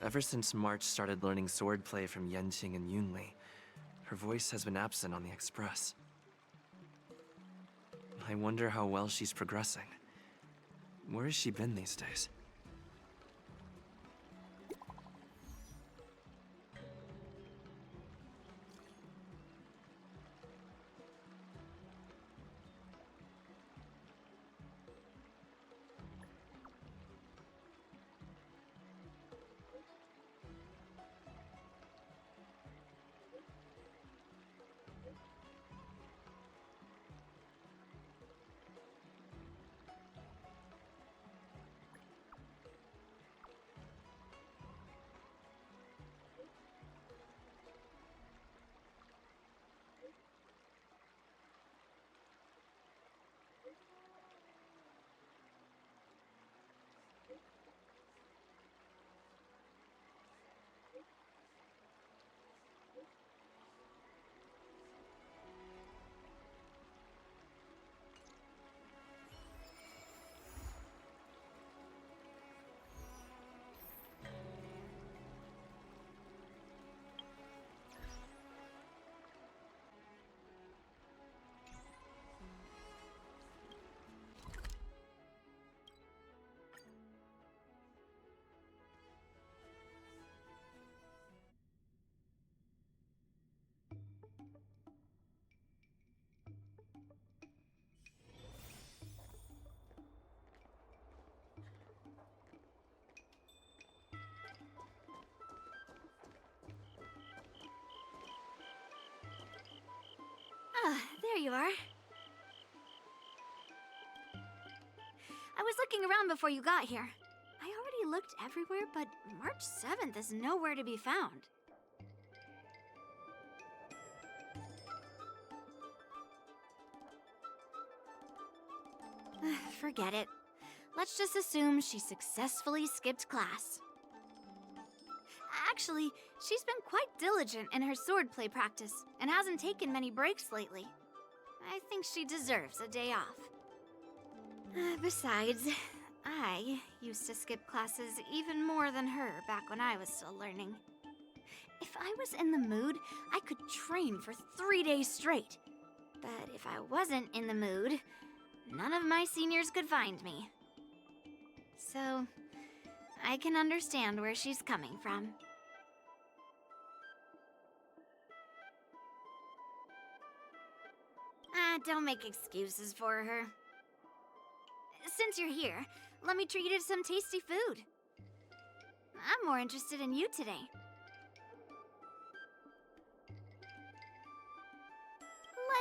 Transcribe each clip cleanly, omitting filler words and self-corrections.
Ever since March started learning swordplay from Yenqing and Yunli, her voice has been absent on the Express. I wonder how well she's progressing. Where has she been these days? Ah, there you are. I was looking around before you got here. I already looked everywhere, but March 7th is nowhere to be found. Forget it. Let's just assume she successfully skipped class. Actually, she's been quite diligent in her swordplay practice and hasn't taken many breaks lately. I think she deserves a day off. Besides, I used to skip classes even more than her back when I was still learning. If I was in the mood, I could train for 3 days straight. But if I wasn't in the mood, none of my seniors could find me. So, I can understand where she's coming from. Don't make excuses for her. Since you're here, let me treat you to some tasty food. I'm more interested in you today.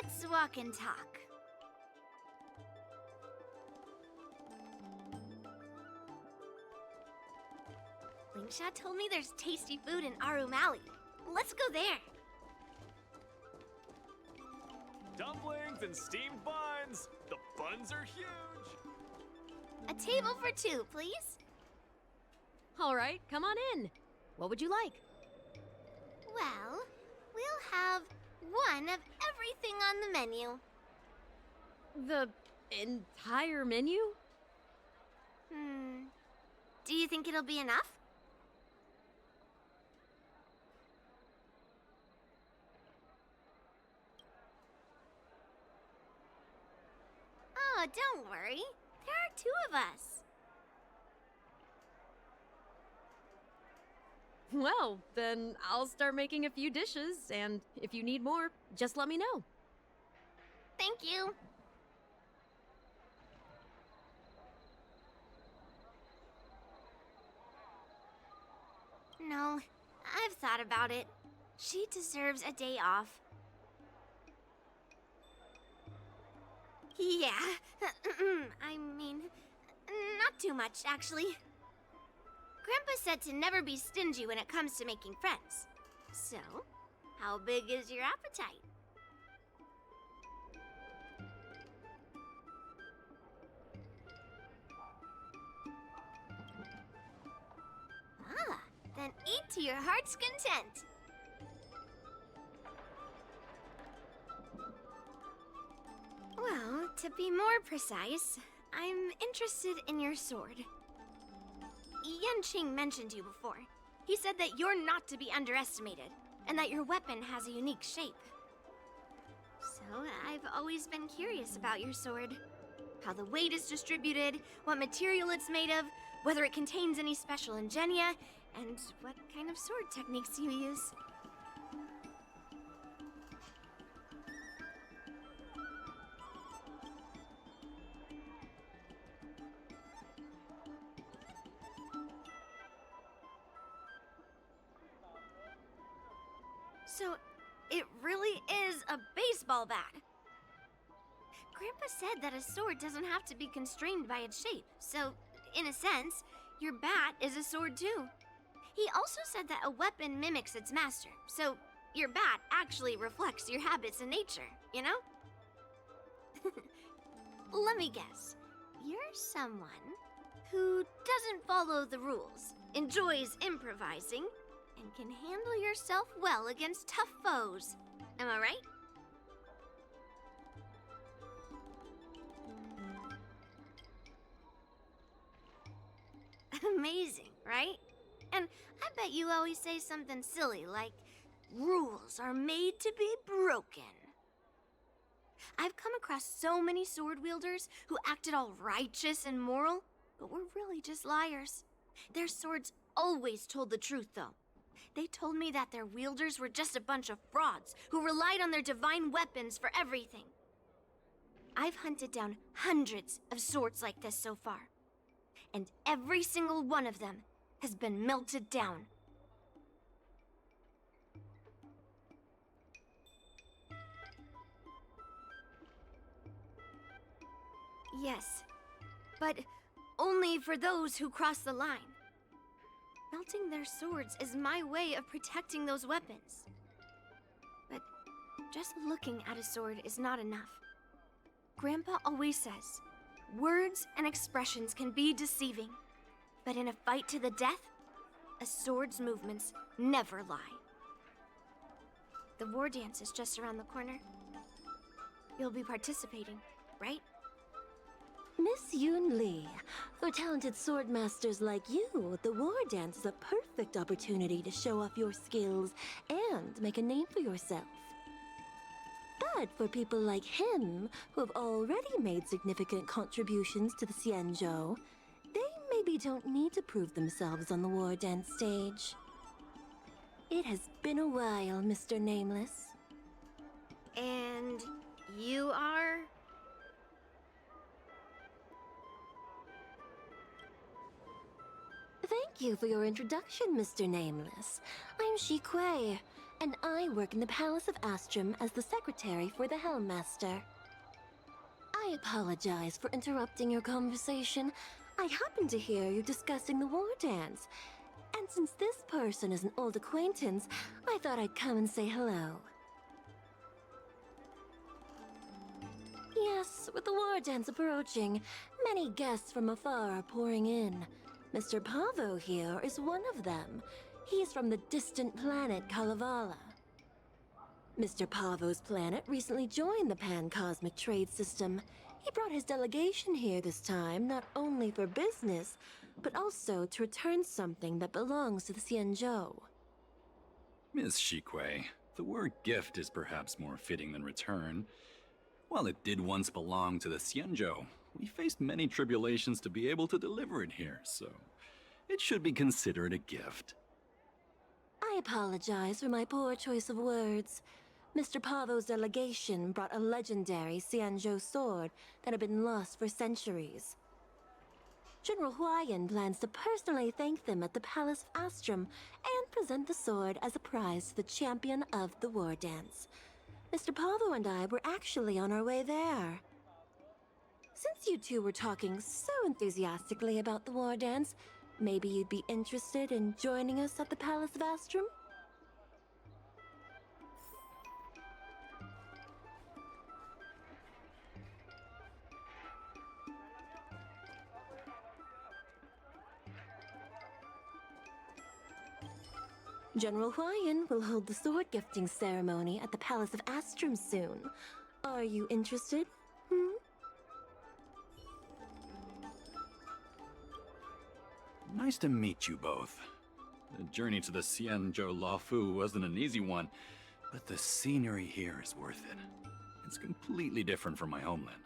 Let's walk and talk. Lingsha told me there's tasty food in Arum Alley. Let's go there. Dumplings and steamed buns! The buns are huge! A table for 2, please. All right, come on in. What would you like? Well, we'll have one of everything on the menu. The entire menu? Do you think it'll be enough? Oh, don't worry. There are 2 of us. Well, then I'll start making a few dishes, and if you need more, just let me know. Thank you. No, I've thought about it. She deserves a day off. Yeah, I mean, not too much, actually. Grandpa said to never be stingy when it comes to making friends. So, how big is your appetite? Ah, then eat to your heart's content. Well, to be more precise, I'm interested in your sword. Yanqing mentioned you before. He said that you're not to be underestimated, and that your weapon has a unique shape. So, I've always been curious about your sword. How the weight is distributed, what material it's made of, whether it contains any special ingenia, and what kind of sword techniques you use. So, it really is a baseball bat. Grandpa said that a sword doesn't have to be constrained by its shape, so, in a sense, your bat is a sword too. He also said that a weapon mimics its master, so your bat actually reflects your habits and nature, you know? Let me guess. You're someone who doesn't follow the rules, enjoys improvising, and can handle yourself well against tough foes. Am I right? Amazing, right? And I bet you always say something silly like, rules are made to be broken. I've come across so many sword wielders who acted all righteous and moral, but were really just liars. Their swords always told the truth, though. They told me that their wielders were just a bunch of frauds who relied on their divine weapons for everything. I've hunted down hundreds of swords like this so far, and every single one of them has been melted down. Yes, but only for those who cross the line. Melting their swords is my way of protecting those weapons. But just looking at a sword is not enough. Grandpa always says, words and expressions can be deceiving, but in a fight to the death, a sword's movements never lie. The war dance is just around the corner. You'll be participating, right? Miss Yoon Lee, for talented sword masters like you, the war dance is a perfect opportunity to show off your skills and make a name for yourself. But for people like him, who have already made significant contributions to the Xianzhou, they maybe don't need to prove themselves on the war dance stage. It has been a while, Mr. Nameless. And you are? Thank you for your introduction, Mr. Nameless. I'm Shi Kuei, and I work in the Palace of Astrum as the secretary for the Helmmaster. I apologize for interrupting your conversation. I happened to hear you discussing the war dance, and since this person is an old acquaintance, I thought I'd come and say hello. Yes, with the war dance approaching, many guests from afar are pouring in. Mr. Pavo here is one of them. He's from the distant planet Kalevala. Mr. Pavo's planet recently joined the Pan-Cosmic Trade System. He brought his delegation here this time, not only for business, but also to return something that belongs to the Xianzhou. Miss Shikwe, the word gift is perhaps more fitting than return. While it did once belong to the Xianzhou, we faced many tribulations to be able to deliver it here, so it should be considered a gift. I apologize for my poor choice of words. Mr. Pavo's delegation brought a legendary Xianzhou sword that had been lost for centuries. General Huayan plans to personally thank them at the Palace of Astrum and present the sword as a prize to the champion of the war dance. Mr. Pavo and I were actually on our way there. Since you two were talking so enthusiastically about the war dance, maybe you'd be interested in joining us at the Palace of Astrum? General Huayan will hold the sword gifting ceremony at the Palace of Astrum soon. Are you interested? Nice to meet you both. The journey to the Xianzhou Luofu wasn't an easy one, but the scenery here is worth it. It's completely different from my homeland.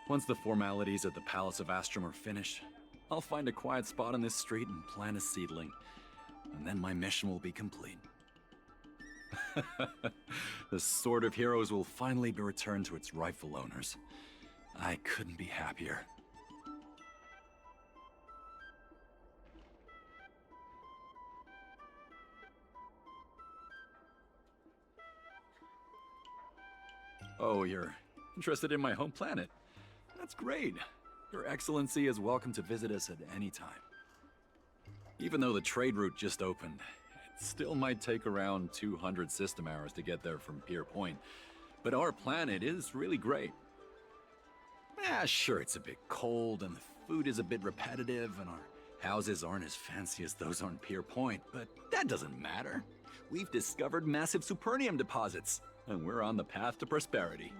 Once the formalities at the Palace of Astrum are finished, I'll find a quiet spot on this street and plant a seedling, and then my mission will be complete. The Sword of Heroes will finally be returned to its rightful owners. I couldn't be happier. Oh, you're interested in my home planet? That's great. Your Excellency is welcome to visit us at any time. Even though the trade route just opened, it still might take around 200 system hours to get there from Pier Point. But our planet is really great. Sure, it's a bit cold and the food is a bit repetitive and our houses aren't as fancy as those on Pier Point, but that doesn't matter. We've discovered massive supernium deposits, and we're on the path to prosperity.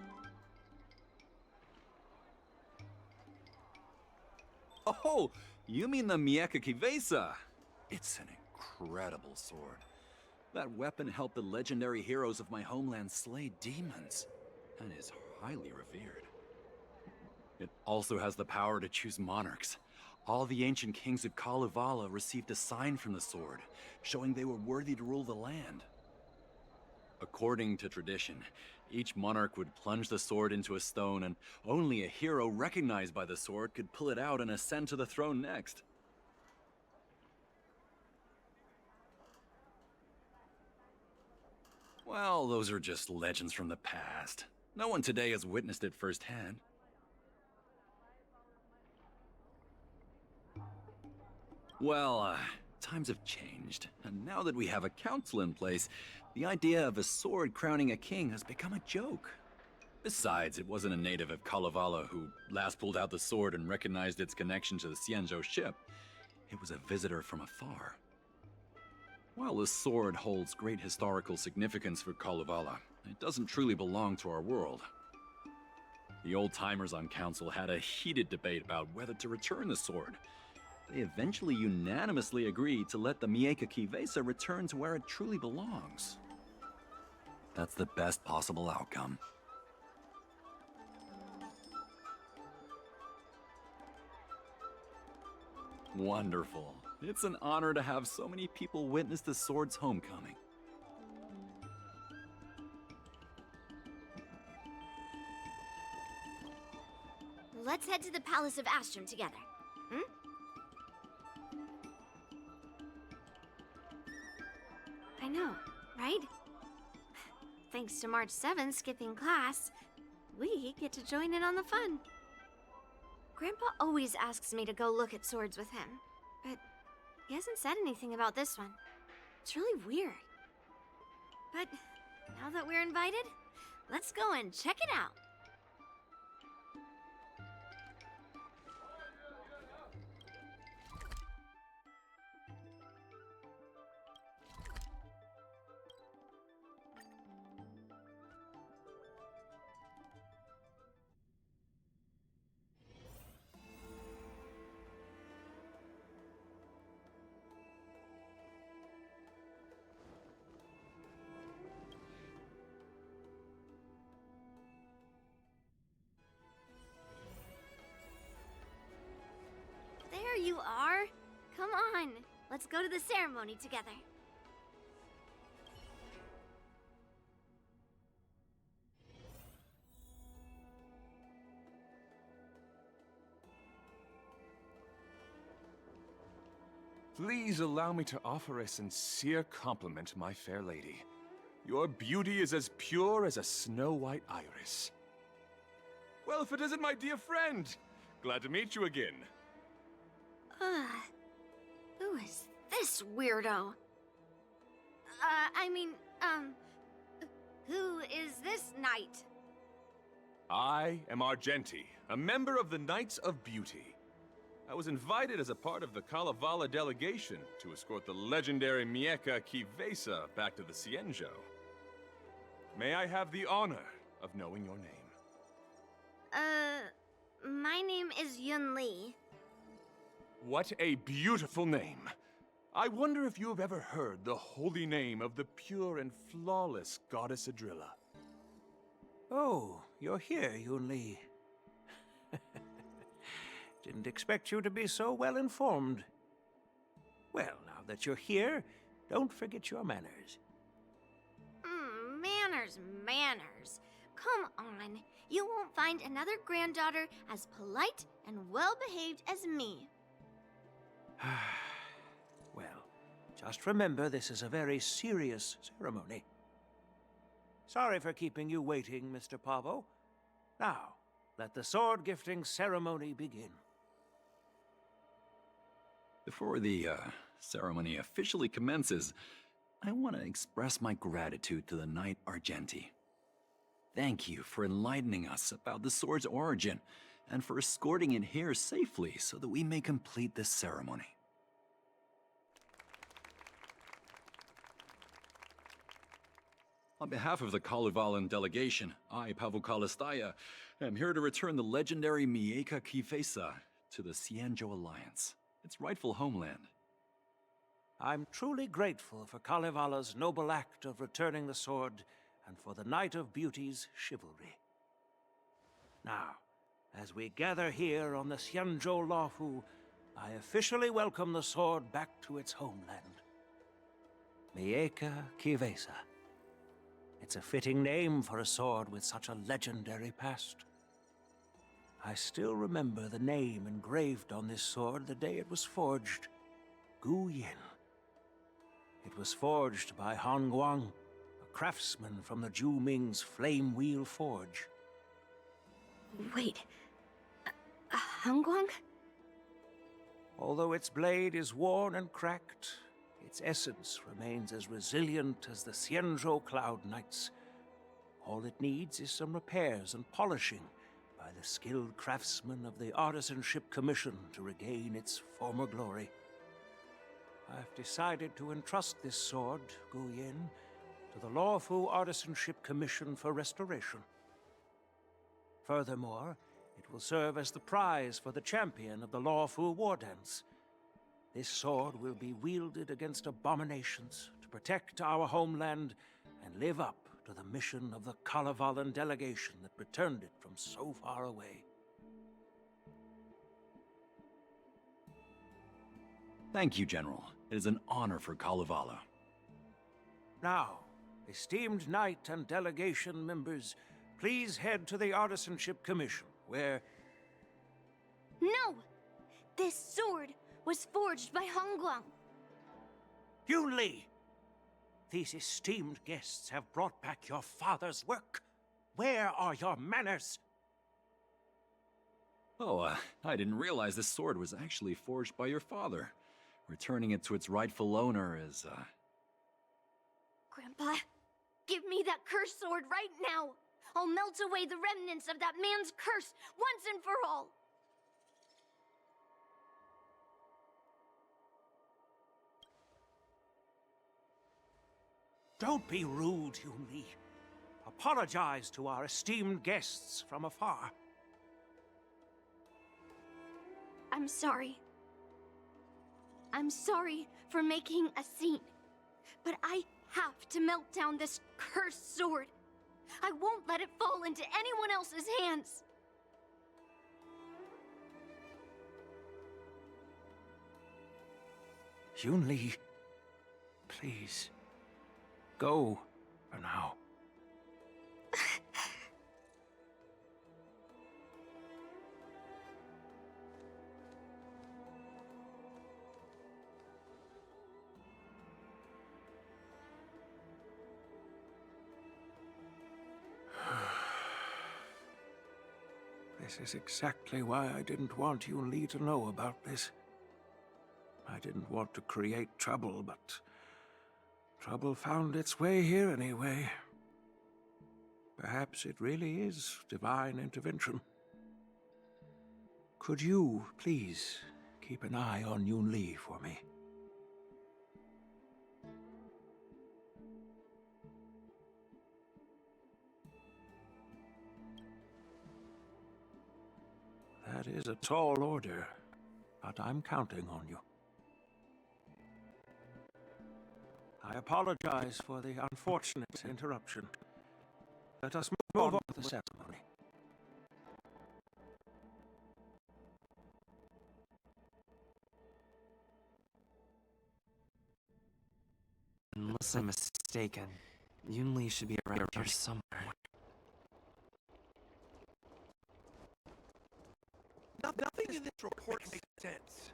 Oh, you mean the Mieka Kivesa? It's an incredible sword. That weapon helped the legendary heroes of my homeland slay demons, and is highly revered. It also has the power to choose monarchs. All the ancient kings of Kalevala received a sign from the sword, showing they were worthy to rule the land. According to tradition, each monarch would plunge the sword into a stone, and only a hero recognized by the sword could pull it out and ascend to the throne next. Well, those are just legends from the past. No one today has witnessed it firsthand. Well, times have changed, and now that we have a council in place, the idea of a sword crowning a king has become a joke. Besides, it wasn't a native of Kalevala who last pulled out the sword and recognized its connection to the Xianzhou ship. It was a visitor from afar. While the sword holds great historical significance for Kalevala, it doesn't truly belong to our world. The old-timers on council had a heated debate about whether to return the sword. They eventually unanimously agreed to let the Mieka Kivesa return to where it truly belongs. That's the best possible outcome. Wonderful. It's an honor to have so many people witness the sword's homecoming. Let's head to the Palace of Astrum together. I know, right? Thanks to March 7th skipping class, we get to join in on the fun. Grandpa always asks me to go look at swords with him, but he hasn't said anything about this one. It's really weird. But now that we're invited, let's go and check it out. There you are. Come on, let's go to the ceremony together. Please allow me to offer a sincere compliment, my fair lady. Your beauty is as pure as a snow-white iris. Well, if it isn't my dear friend! Glad to meet you again. Who is this weirdo? Who is this knight? I am Argenti, a member of the Knights of Beauty. I was invited as a part of the Kalevala delegation to escort the legendary Mieka Kivesa back to the Xianzhou. May I have the honor of knowing your name? My name is Yun Li. What a beautiful name. I wonder if you have ever heard the holy name of the pure and flawless goddess Adrilla. Oh, you're here, Yunli. Didn't expect you to be so well informed. Well, now that you're here, don't forget your manners. Manners, manners. Come on. You won't find another granddaughter as polite and well-behaved as me. Well, just remember this is a very serious ceremony. Sorry for keeping you waiting, Mr. Pavo. Now, let the sword gifting ceremony begin. Before the ceremony officially commences, I want to express my gratitude to the Knight Argenti. Thank you for enlightening us about the sword's origin, and for escorting it here safely so that we may complete this ceremony. On behalf of the Kalevalan delegation, I, Pavel Kalistaya, am here to return the legendary Mieka Kifesa to the Xianzhou Alliance, its rightful homeland. I'm truly grateful for Kalevala's noble act of returning the sword and for the Knight of Beauty's chivalry. Now, as we gather here on the Xianzhou Luofu, I officially welcome the sword back to its homeland. Mieka Kifesa. It's a fitting name for a sword with such a legendary past. I still remember the name engraved on this sword the day it was forged. Gu Yin. It was forged by Han Guang, a craftsman from the Zhu Ming's Flame Wheel Forge. Wait. Hangguang? Although its blade is worn and cracked, its essence remains as resilient as the Xianzhou Cloud Knights. All it needs is some repairs and polishing by the skilled craftsmen of the Artisanship Commission to regain its former glory. I've decided to entrust this sword, Gu Yin, to the Luofu Artisanship Commission for restoration. Furthermore, it will serve as the prize for the champion of the Luofu War Dance. This sword will be wielded against abominations to protect our homeland and live up to the mission of the Kalevalan delegation that returned it from so far away. Thank you, General. It is an honor for Kalevala. Now, esteemed knight and delegation members, please head to the Artisanship Commission, where... No! This sword was forged by Hongguang. Yunli! These esteemed guests have brought back your father's work. Where are your manners? Oh, I didn't realize this sword was actually forged by your father. Returning it to its rightful owner is, Grandpa, give me that cursed sword right now! I'll melt away the remnants of that man's curse once and for all! Don't be rude, Yunli. Apologize to our esteemed guests from afar. I'm sorry. I'm sorry for making a scene, but I have to melt down this cursed sword. I won't let it fall into anyone else's hands. Yunli, please, go for now. This is exactly why I didn't want Yunli to know about this. I didn't want to create trouble, but trouble found its way here anyway. Perhaps it really is divine intervention. Could you, please, keep an eye on Yunli for me? That is a tall order, but I'm counting on you. I apologize for the unfortunate interruption. Let us move on with the ceremony. Unless I'm mistaken, Yunli should be around here somewhere. Nothing in this report makes sense.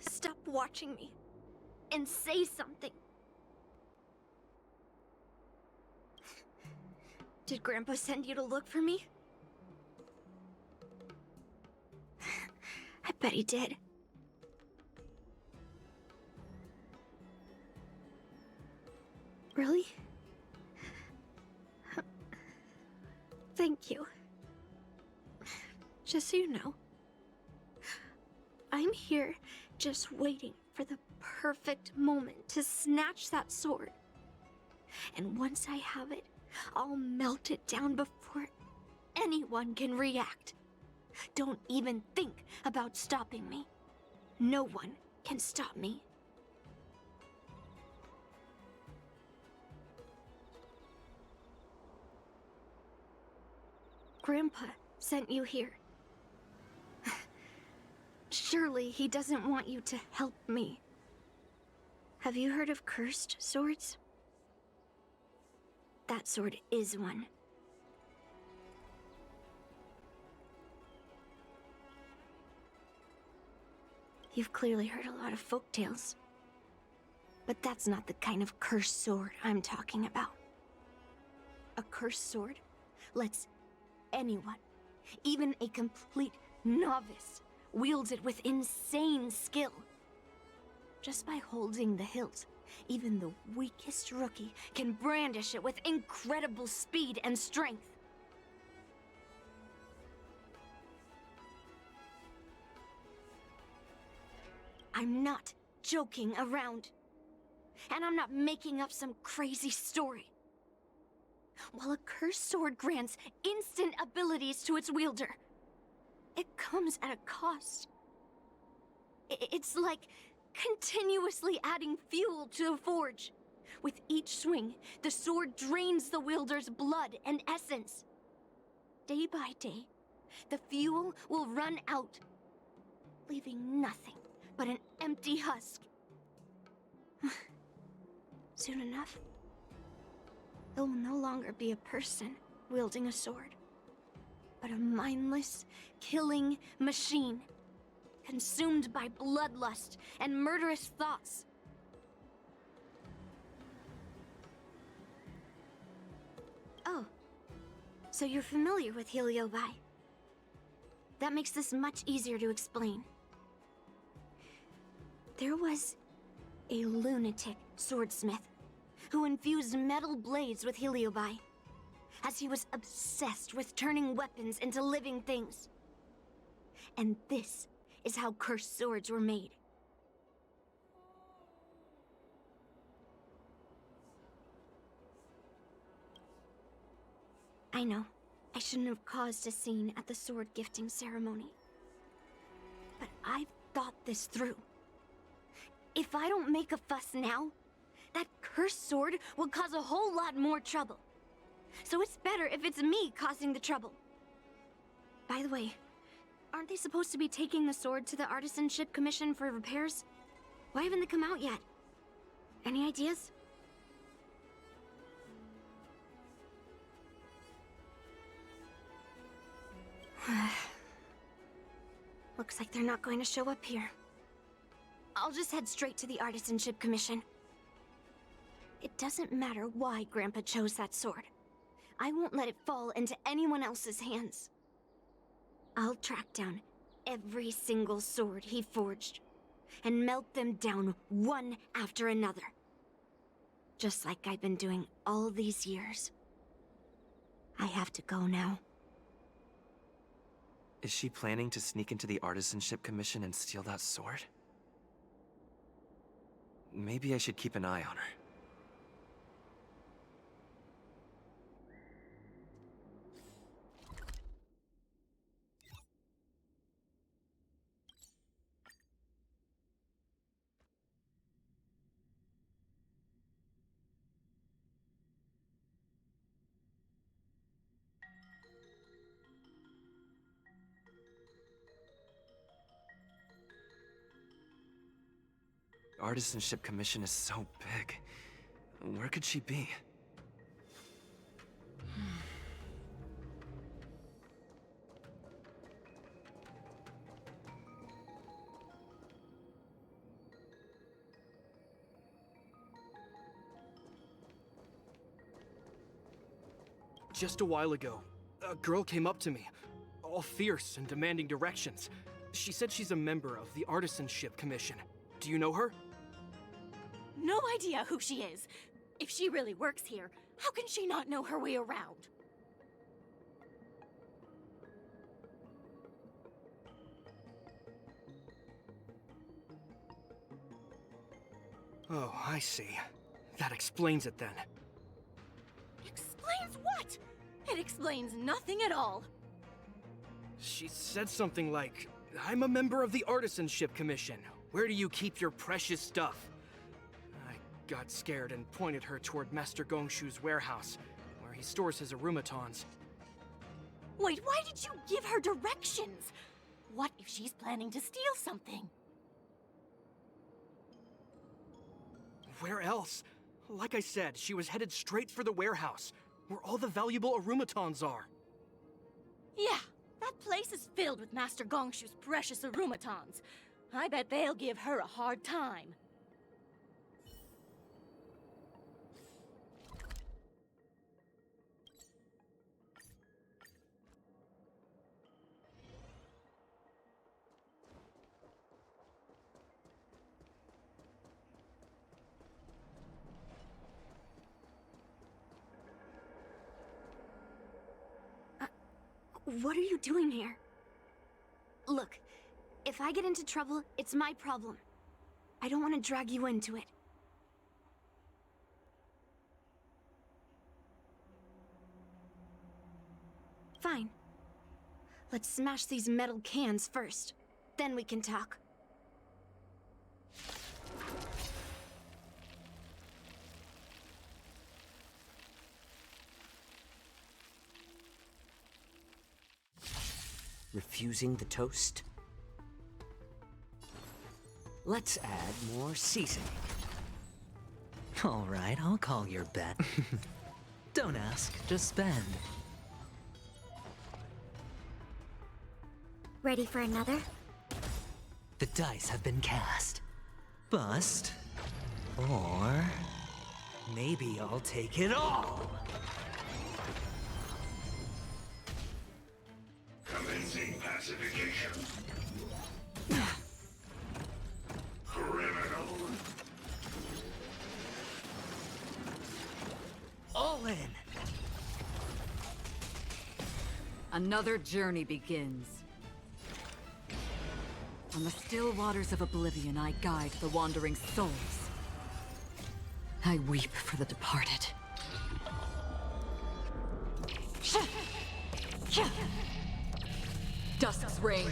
Stop watching me and say something. Did Grandpa send you to look for me? I bet he did. Really? Thank you. Just so you know, I'm here just waiting for the perfect moment to snatch that sword. And once I have it, I'll melt it down before anyone can react. Don't even think about stopping me. No one can stop me. Grandpa sent you here. Surely he doesn't want you to help me. Have you heard of cursed swords? That sword is one. You've clearly heard a lot of folktales. But that's not the kind of cursed sword I'm talking about. A cursed sword lets anyone, even a complete novice, wield it with insane skill. Just by holding the hilt, even the weakest rookie can brandish it with incredible speed and strength. I'm not joking around. And I'm not making up some crazy story. While a cursed sword grants instant abilities to its wielder, it comes at a cost. It's like continuously adding fuel to the forge. With each swing, the sword drains the wielder's blood and essence. Day by day, the fuel will run out, leaving nothing but an empty husk. Soon enough, it will no longer be a person wielding a sword, but a mindless, killing machine, consumed by bloodlust and murderous thoughts. Oh, so you're familiar with Heliobi. That makes this much easier to explain. There was a lunatic swordsmith who infused metal blades with Heliobi, as he was obsessed with turning weapons into living things. And this is how cursed swords were made. I know, I shouldn't have caused a scene at the sword gifting ceremony. But I've thought this through. If I don't make a fuss now, that cursed sword will cause a whole lot more trouble. So it's better if it's me causing the trouble. By the way, aren't they supposed to be taking the sword to the Artisanship Commission for repairs? Why haven't they come out yet? Any ideas? Looks like they're not going to show up here. I'll just head straight to the Artisanship Commission. It doesn't matter why Grandpa chose that sword. I won't let it fall into anyone else's hands. I'll track down every single sword he forged and melt them down one after another. Just like I've been doing all these years. I have to go now. Is she planning to sneak into the Artisanship Commission and steal that sword? Maybe I should keep an eye on her. Artisanship commission is so big. Where could she be? Just a while ago, a girl came up to me, all fierce and demanding directions. She said she's a member of the Artisanship Commission. Do you know her? No idea who she is. If she really works here, how can she not know her way around? Oh, I see. That explains it then. Explains what? It explains nothing at all. She said something like, I'm a member of the Artisanship Commission. Where do you keep your precious stuff? I got scared and pointed her toward Master Gongshu's warehouse, where he stores his arumatons. Wait, why did you give her directions? What if she's planning to steal something? Where else? Like I said, she was headed straight for the warehouse, where all the valuable arumatons are. Yeah, that place is filled with Master Gongshu's precious arumatons. I bet they'll give her a hard time. What are you doing here? Look, if I get into trouble, it's my problem. I don't want to drag you into it. Fine. Let's smash these metal cans first. Then we can talk. Refusing the toast? Let's add more seasoning. All right, I'll call your bet. Don't ask, just spend. Ready for another? The dice have been cast. Bust. Or maybe I'll take it all. Commencing pacification. Criminal. All in. Another journey begins. On the still waters of oblivion, I guide the wandering souls. I weep for the departed. Dusk's reign,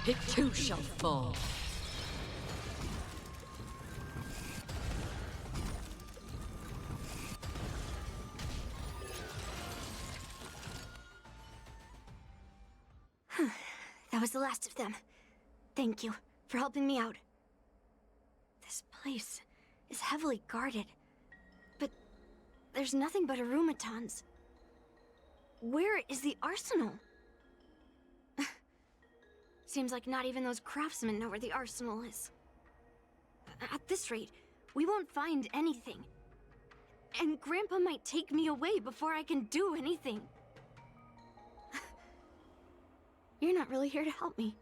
it too shall fall. That was the last of them. Thank you for helping me out. This place is heavily guarded, but there's nothing but arumatons. Where is the arsenal? Seems like not even those craftsmen know where the arsenal is. At this rate, we won't find anything. And Grandpa might take me away before I can do anything. You're not really here to help me.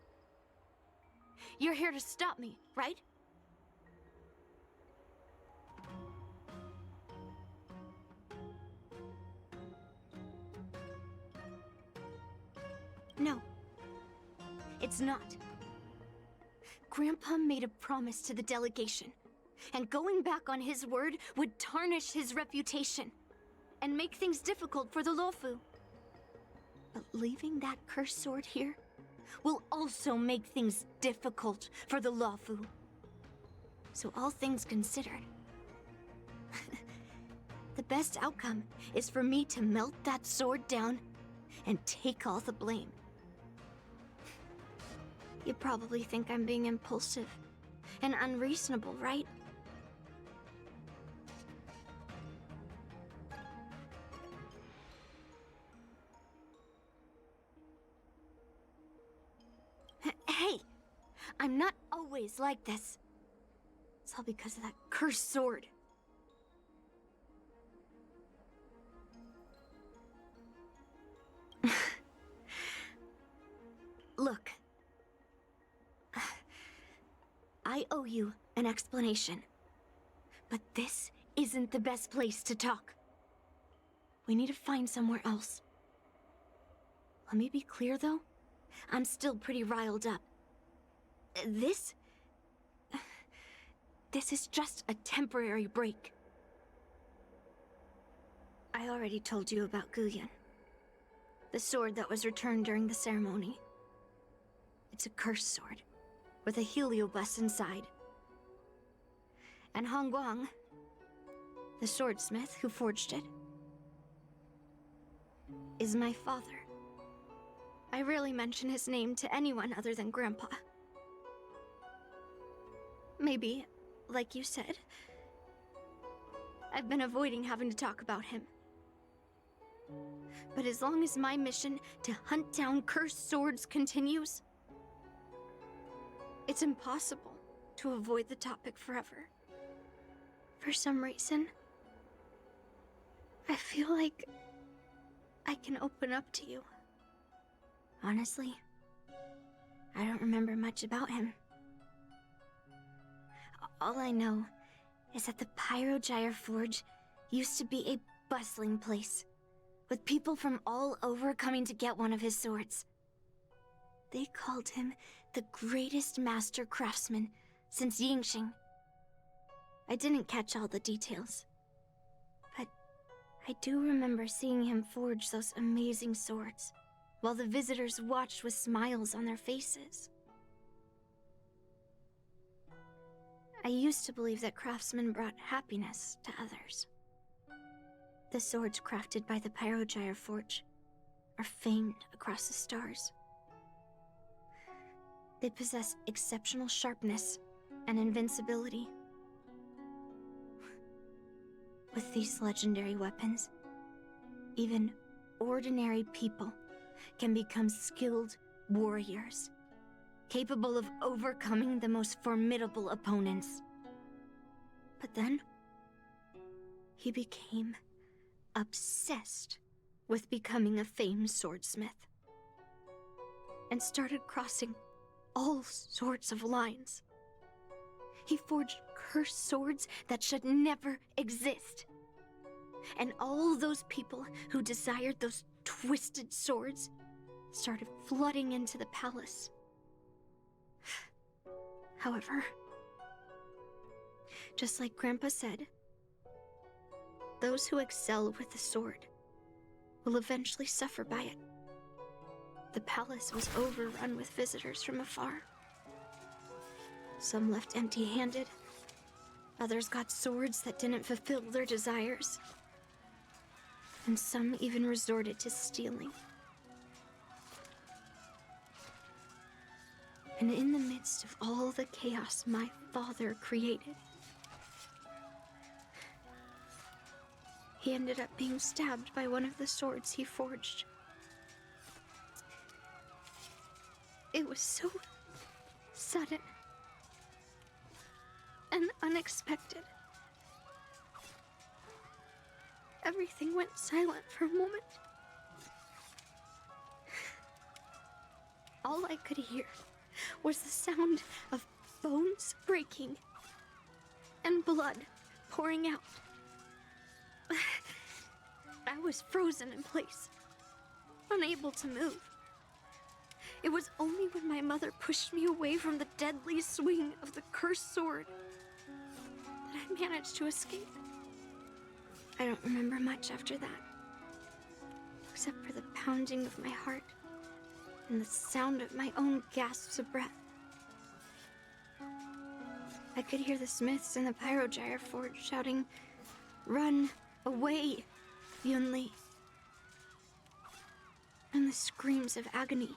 You're here to stop me, right? No. It's not. Grandpa made a promise to the delegation. And going back on his word would tarnish his reputation and make things difficult for the Luofu. But leaving that cursed sword here will also make things difficult for the Luofu. So all things considered, the best outcome is for me to melt that sword down and take all the blame. You probably think I'm being impulsive and unreasonable, right? Hey! I'm not always like this. It's all because of that cursed sword. Look. I owe you an explanation. But this isn't the best place to talk. We need to find somewhere else. Let me be clear, though. I'm still pretty riled up. This is just a temporary break. I already told you about Guyan. The sword that was returned during the ceremony. It's a cursed sword, with a heliobus inside. And Hongguang, the swordsmith who forged it, is my father. I rarely mention his name to anyone other than Grandpa. Maybe, like you said, I've been avoiding having to talk about him. But as long as my mission to hunt down cursed swords continues, it's impossible to avoid the topic forever. For some reason, I feel like I can open up to you. Honestly, I don't remember much about him. All I know is that the Pyrogyre Forge used to be a bustling place, with people from all over coming to get one of his swords. They called him the greatest master craftsman since Yingxing. I didn't catch all the details, but I do remember seeing him forge those amazing swords, while the visitors watched with smiles on their faces. I used to believe that craftsmen brought happiness to others. The swords crafted by the Pyrogyre Forge are famed across the stars. They possess exceptional sharpness and invincibility. With these legendary weapons, even ordinary people can become skilled warriors, capable of overcoming the most formidable opponents. But then, he became obsessed with becoming a famed swordsmith, and started crossing all sorts of lines. He forged cursed swords that should never exist. And all those people who desired those twisted swords started flooding into the palace. However, just like Grandpa said, those who excel with the sword will eventually suffer by it. The palace was overrun with visitors from afar. Some left empty-handed. Others got swords that didn't fulfill their desires. And some even resorted to stealing. And in the midst of all the chaos my father created, he ended up being stabbed by one of the swords he forged. It was so sudden and unexpected. Everything went silent for a moment. All I could hear was the sound of bones breaking and blood pouring out. I was frozen in place, unable to move. It was only when my mother pushed me away from the deadly swing of the cursed sword I managed to escape. I don't remember much after that, except for the pounding of my heart and the sound of my own gasps of breath. I could hear the smiths in the Pyrogyre Forge shouting, "Run away, Yunli!" And the screams of agony.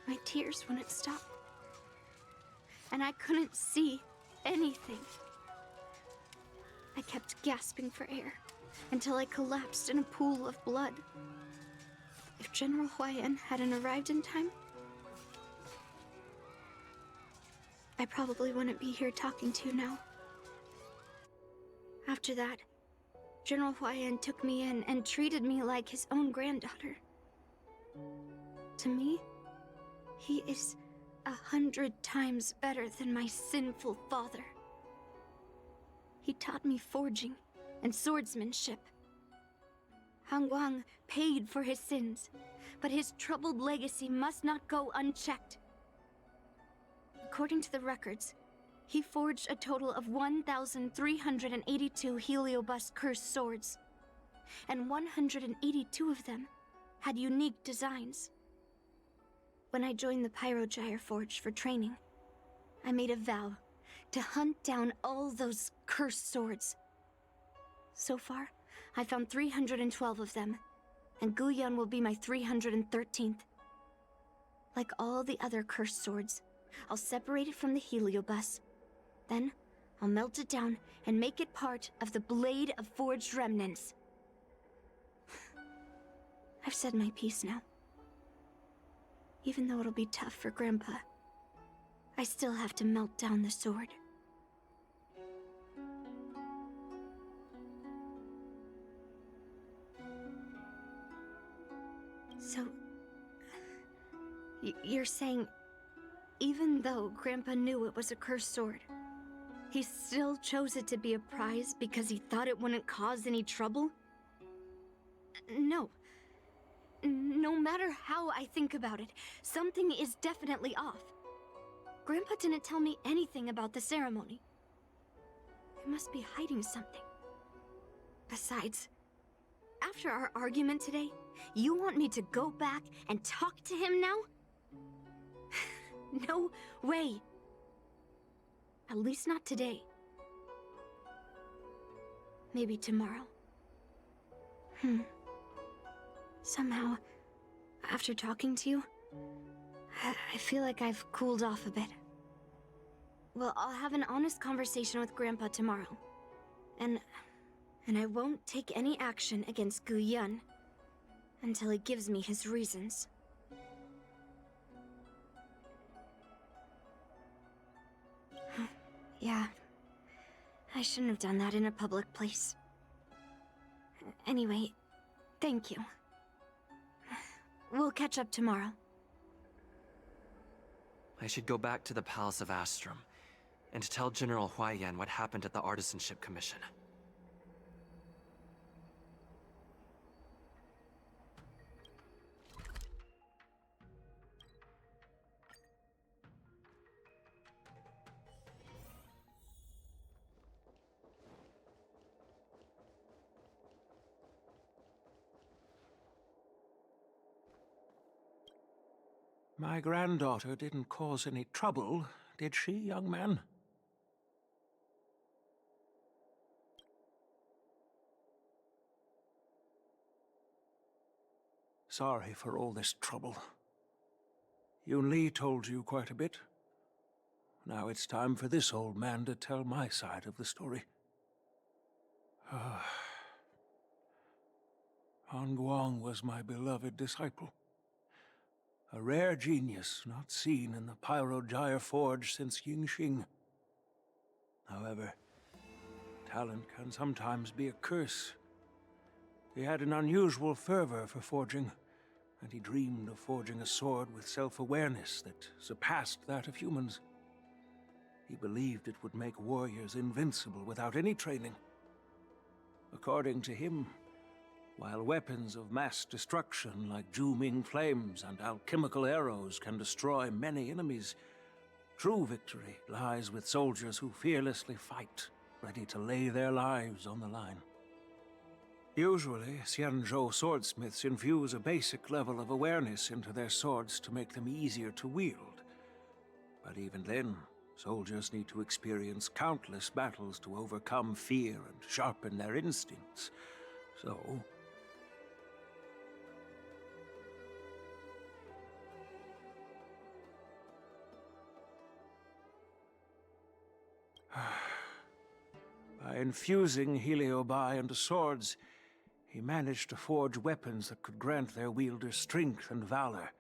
My tears wouldn't stop. And I couldn't see anything. I kept gasping for air until I collapsed in a pool of blood. If General Huayan hadn't arrived in time, I probably wouldn't be here talking to you now. After that, General Huayan took me in and treated me like his own granddaughter. To me, he is 100 times better than my sinful father. He taught me forging and swordsmanship. Hangguang paid for his sins, but his troubled legacy must not go unchecked. According to the records, he forged a total of 1,382 Heliobus cursed swords, and 182 of them had unique designs. When I joined the Pyrogyre Forge for training, I made a vow to hunt down all those cursed swords. So far, I found 312 of them, and Guyan will be my 313th. Like all the other cursed swords, I'll separate it from the Heliobus. Then, I'll melt it down and make it part of the Blade of Forged Remnants. I've said my piece now. Even though it'll be tough for Grandpa, I still have to melt down the sword. So, you're saying, even though Grandpa knew it was a cursed sword, he still chose it to be a prize because he thought it wouldn't cause any trouble? No. No matter how I think about it, something is definitely off. Grandpa didn't tell me anything about the ceremony. He must be hiding something. Besides, after our argument today, you want me to go back and talk to him now? No way. At least not today. Maybe tomorrow. Somehow, after talking to you, I feel like I've cooled off a bit. Well, I'll have an honest conversation with Grandpa tomorrow. And I won't take any action against Gu Yun until he gives me his reasons. Yeah, I shouldn't have done that in a public place. Anyway, thank you. We'll catch up tomorrow. I should go back to the Palace of Astrum and tell General Huayan what happened at the Artisanship Commission. My granddaughter didn't cause any trouble, did she, young man? Sorry for all this trouble. Yunli told you quite a bit. Now it's time for this old man to tell my side of the story. Hangguang was my beloved disciple. A rare genius not seen in the Pyrogyre Forge since Yingxing. However, talent can sometimes be a curse. He had an unusual fervor for forging, and he dreamed of forging a sword with self-awareness that surpassed that of humans. He believed it would make warriors invincible without any training. According to him, while weapons of mass destruction like Zhu-Ming flames and alchemical arrows can destroy many enemies, true victory lies with soldiers who fearlessly fight ready to lay their lives on the line. Usually, Xianzhou swordsmiths infuse a basic level of awareness into their swords to make them easier to wield. But even then, soldiers need to experience countless battles to overcome fear and sharpen their instincts. So, by infusing Heliobi into swords, he managed to forge weapons that could grant their wielders strength and valor,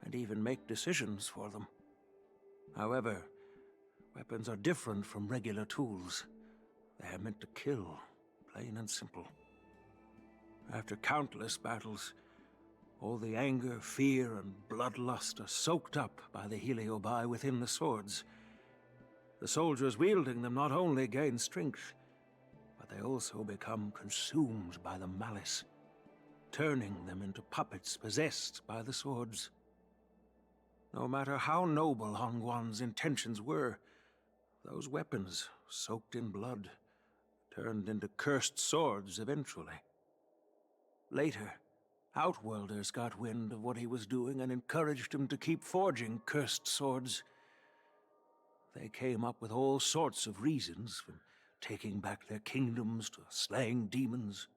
and even make decisions for them. However, weapons are different from regular tools. They are meant to kill, plain and simple. After countless battles, all the anger, fear, and bloodlust are soaked up by the Heliobi within the swords. The soldiers wielding them not only gain strength, but they also become consumed by the malice, turning them into puppets possessed by the swords. No matter how noble Hongguang's intentions were, those weapons, soaked in blood, turned into cursed swords eventually. Later, Outworlders got wind of what he was doing and encouraged him to keep forging cursed swords. They came up with all sorts of reasons, from taking back their kingdoms to slaying demons.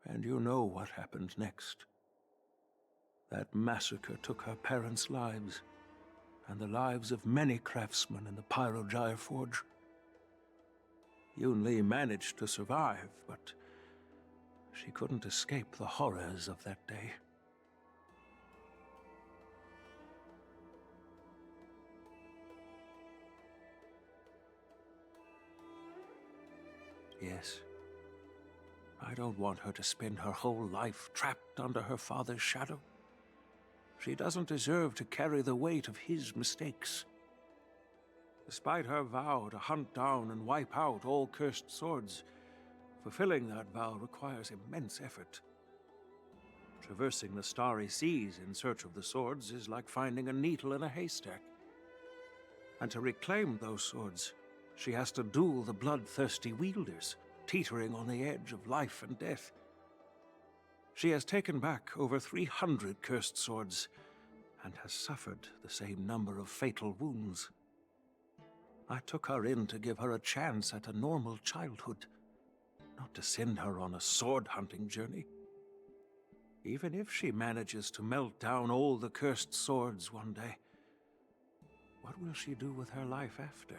And you know what happened next. That massacre took her parents' lives, and the lives of many craftsmen in the Pyrogyre Forge. Yunli managed to survive, but she couldn't escape the horrors of that day. Yes. I don't want her to spend her whole life trapped under her father's shadow. She doesn't deserve to carry the weight of his mistakes. Despite her vow to hunt down and wipe out all cursed swords, fulfilling that vow requires immense effort. Traversing the starry seas in search of the swords is like finding a needle in a haystack. And to reclaim those swords, she has to duel the bloodthirsty wielders, teetering on the edge of life and death. She has taken back over 300 cursed swords, and has suffered the same number of fatal wounds. I took her in to give her a chance at a normal childhood, not to send her on a sword-hunting journey. Even if she manages to melt down all the cursed swords one day, what will she do with her life after?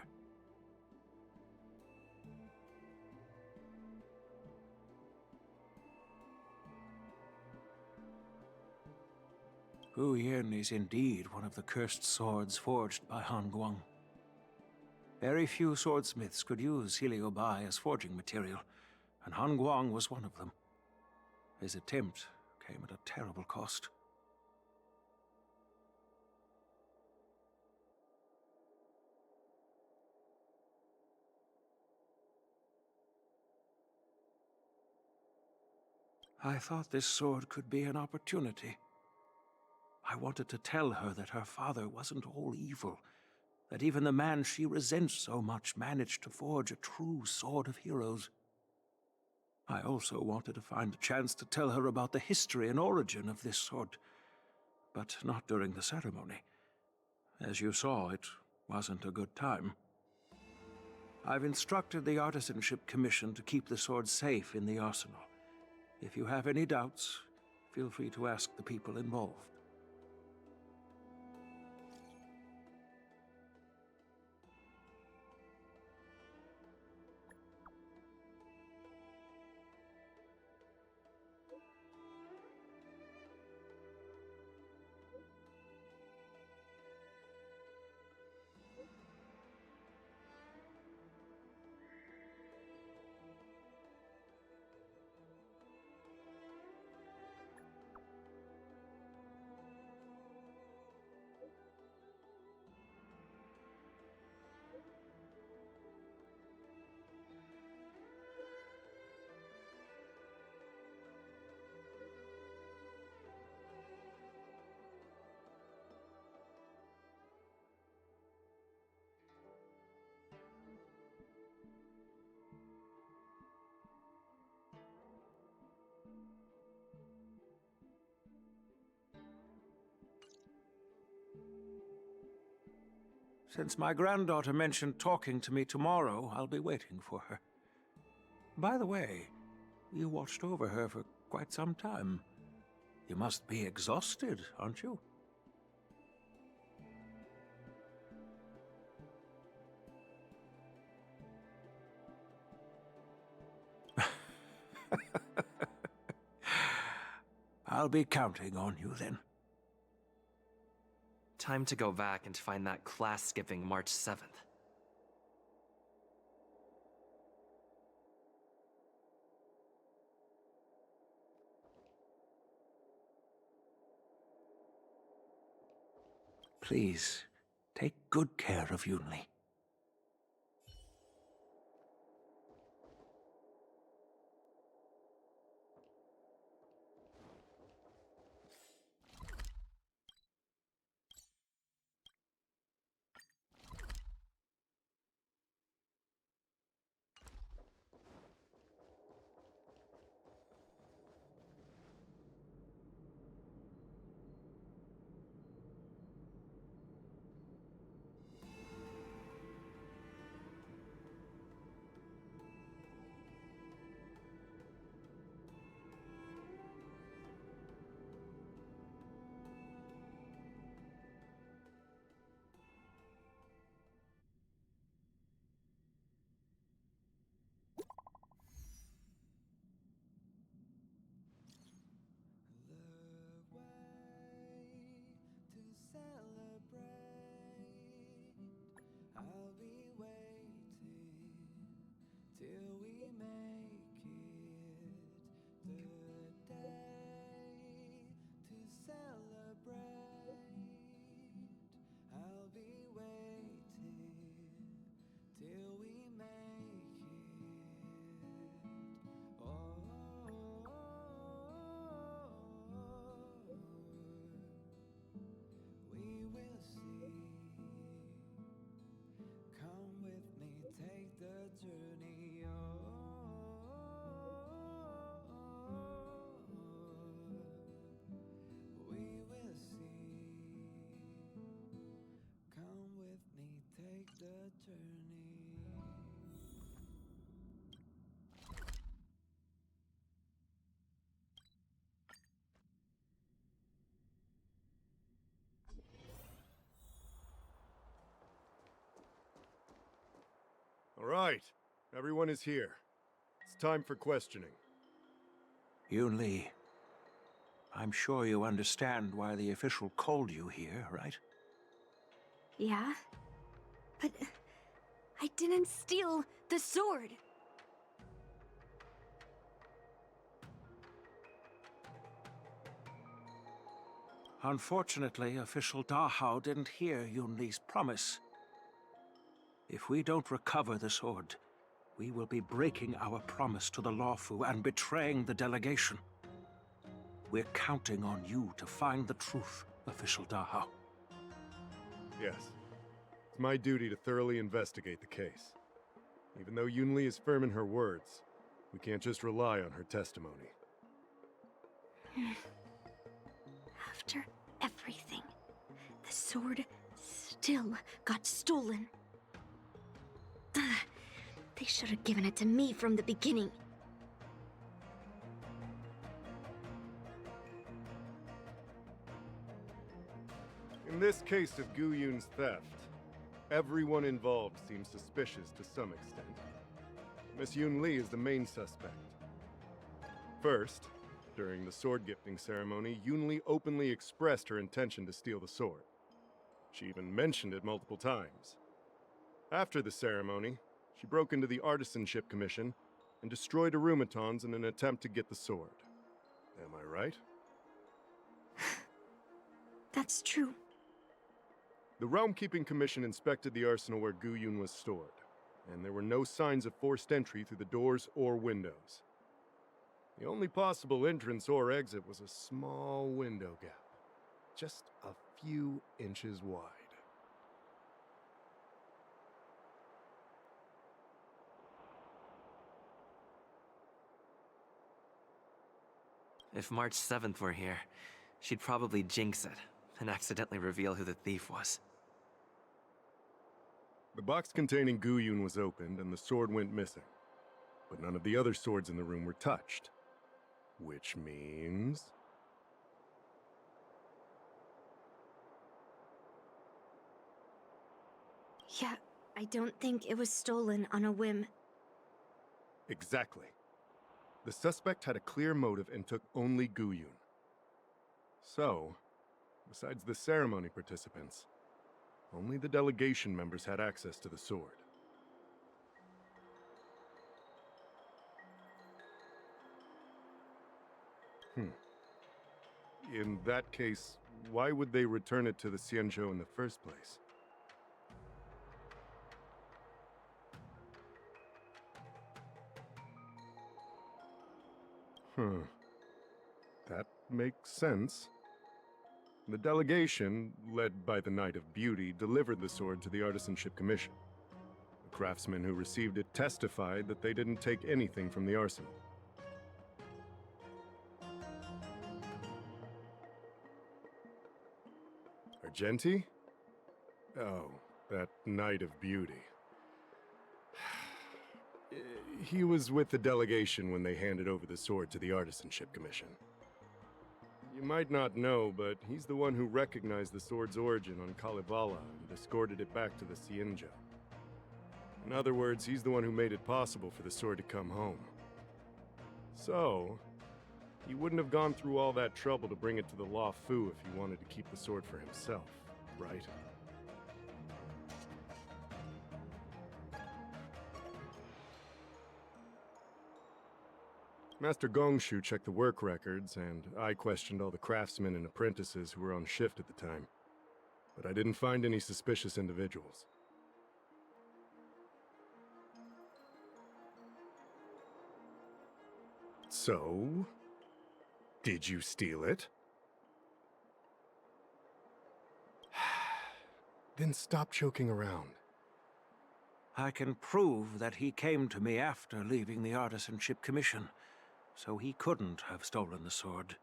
Gu Yin is indeed one of the cursed swords forged by Hongguang. Very few swordsmiths could use Heliobi as forging material, and Hongguang was one of them. His attempt came at a terrible cost. I thought this sword could be an opportunity. I wanted to tell her that her father wasn't all evil, that even the man she resents so much managed to forge a true sword of heroes. I also wanted to find a chance to tell her about the history and origin of this sword, but not during the ceremony. As you saw, it wasn't a good time. I've instructed the Artisanship Commission to keep the sword safe in the arsenal. If you have any doubts, feel free to ask the people involved. Since my granddaughter mentioned talking to me tomorrow, I'll be waiting for her. By the way, you watched over her for quite some time. You must be exhausted, aren't you? I'll be counting on you then. Time to go back and find that class-skipping March 7th. Please, take good care of Yunli. All right, everyone is here. It's time for questioning. Yunli, I'm sure you understand why the official called you here, right? Yeah? But I didn't steal the sword. Unfortunately, official Dahao didn't hear Yunli's promise. If we don't recover the sword, we will be breaking our promise to the Lawfu and betraying the delegation. We're counting on you to find the truth, official Dahao. Yes. It's my duty to thoroughly investigate the case. Even though Yunli is firm in her words, we can't just rely on her testimony. After everything, the sword still got stolen. They should have given it to me from the beginning. In this case of Gu Yun's theft, everyone involved seems suspicious to some extent. Miss Yunli is the main suspect. First, during the sword gifting ceremony, Yunli openly expressed her intention to steal the sword. She even mentioned it multiple times. After the ceremony, she broke into the Artisanship Commission and destroyed Arumatons in an attempt to get the sword. Am I right? That's true. The Realm Keeping Commission inspected the arsenal where Gu Yun was stored, and there were no signs of forced entry through the doors or windows. The only possible entrance or exit was a small window gap, just a few inches wide. If March 7th were here, she'd probably jinx it and accidentally reveal who the thief was. The box containing Guyun was opened and the sword went missing. But none of the other swords in the room were touched. Which means... Yeah, I don't think it was stolen on a whim. Exactly. The suspect had a clear motive and took only Guyun. So, besides the ceremony participants, only the delegation members had access to the sword. In that case, why would they return it to the Xianzhou in the first place? That makes sense. The delegation, led by the Knight of Beauty, delivered the sword to the Artisanship Commission. The craftsmen who received it testified that they didn't take anything from the arsenal. Argenti? Oh, that Knight of Beauty. He was with the delegation when they handed over the sword to the Artisanship Commission. You might not know, but he's the one who recognized the sword's origin on Kalevala and escorted it back to the Xianzhou. In other words, he's the one who made it possible for the sword to come home. So, he wouldn't have gone through all that trouble to bring it to the Law Fu if he wanted to keep the sword for himself, right? Master Gongshu checked the work records, and I questioned all the craftsmen and apprentices who were on shift at the time. But I didn't find any suspicious individuals. So, did you steal it? Then stop joking around. I can prove that he came to me after leaving the Artisanship Commission, so he couldn't have stolen the sword.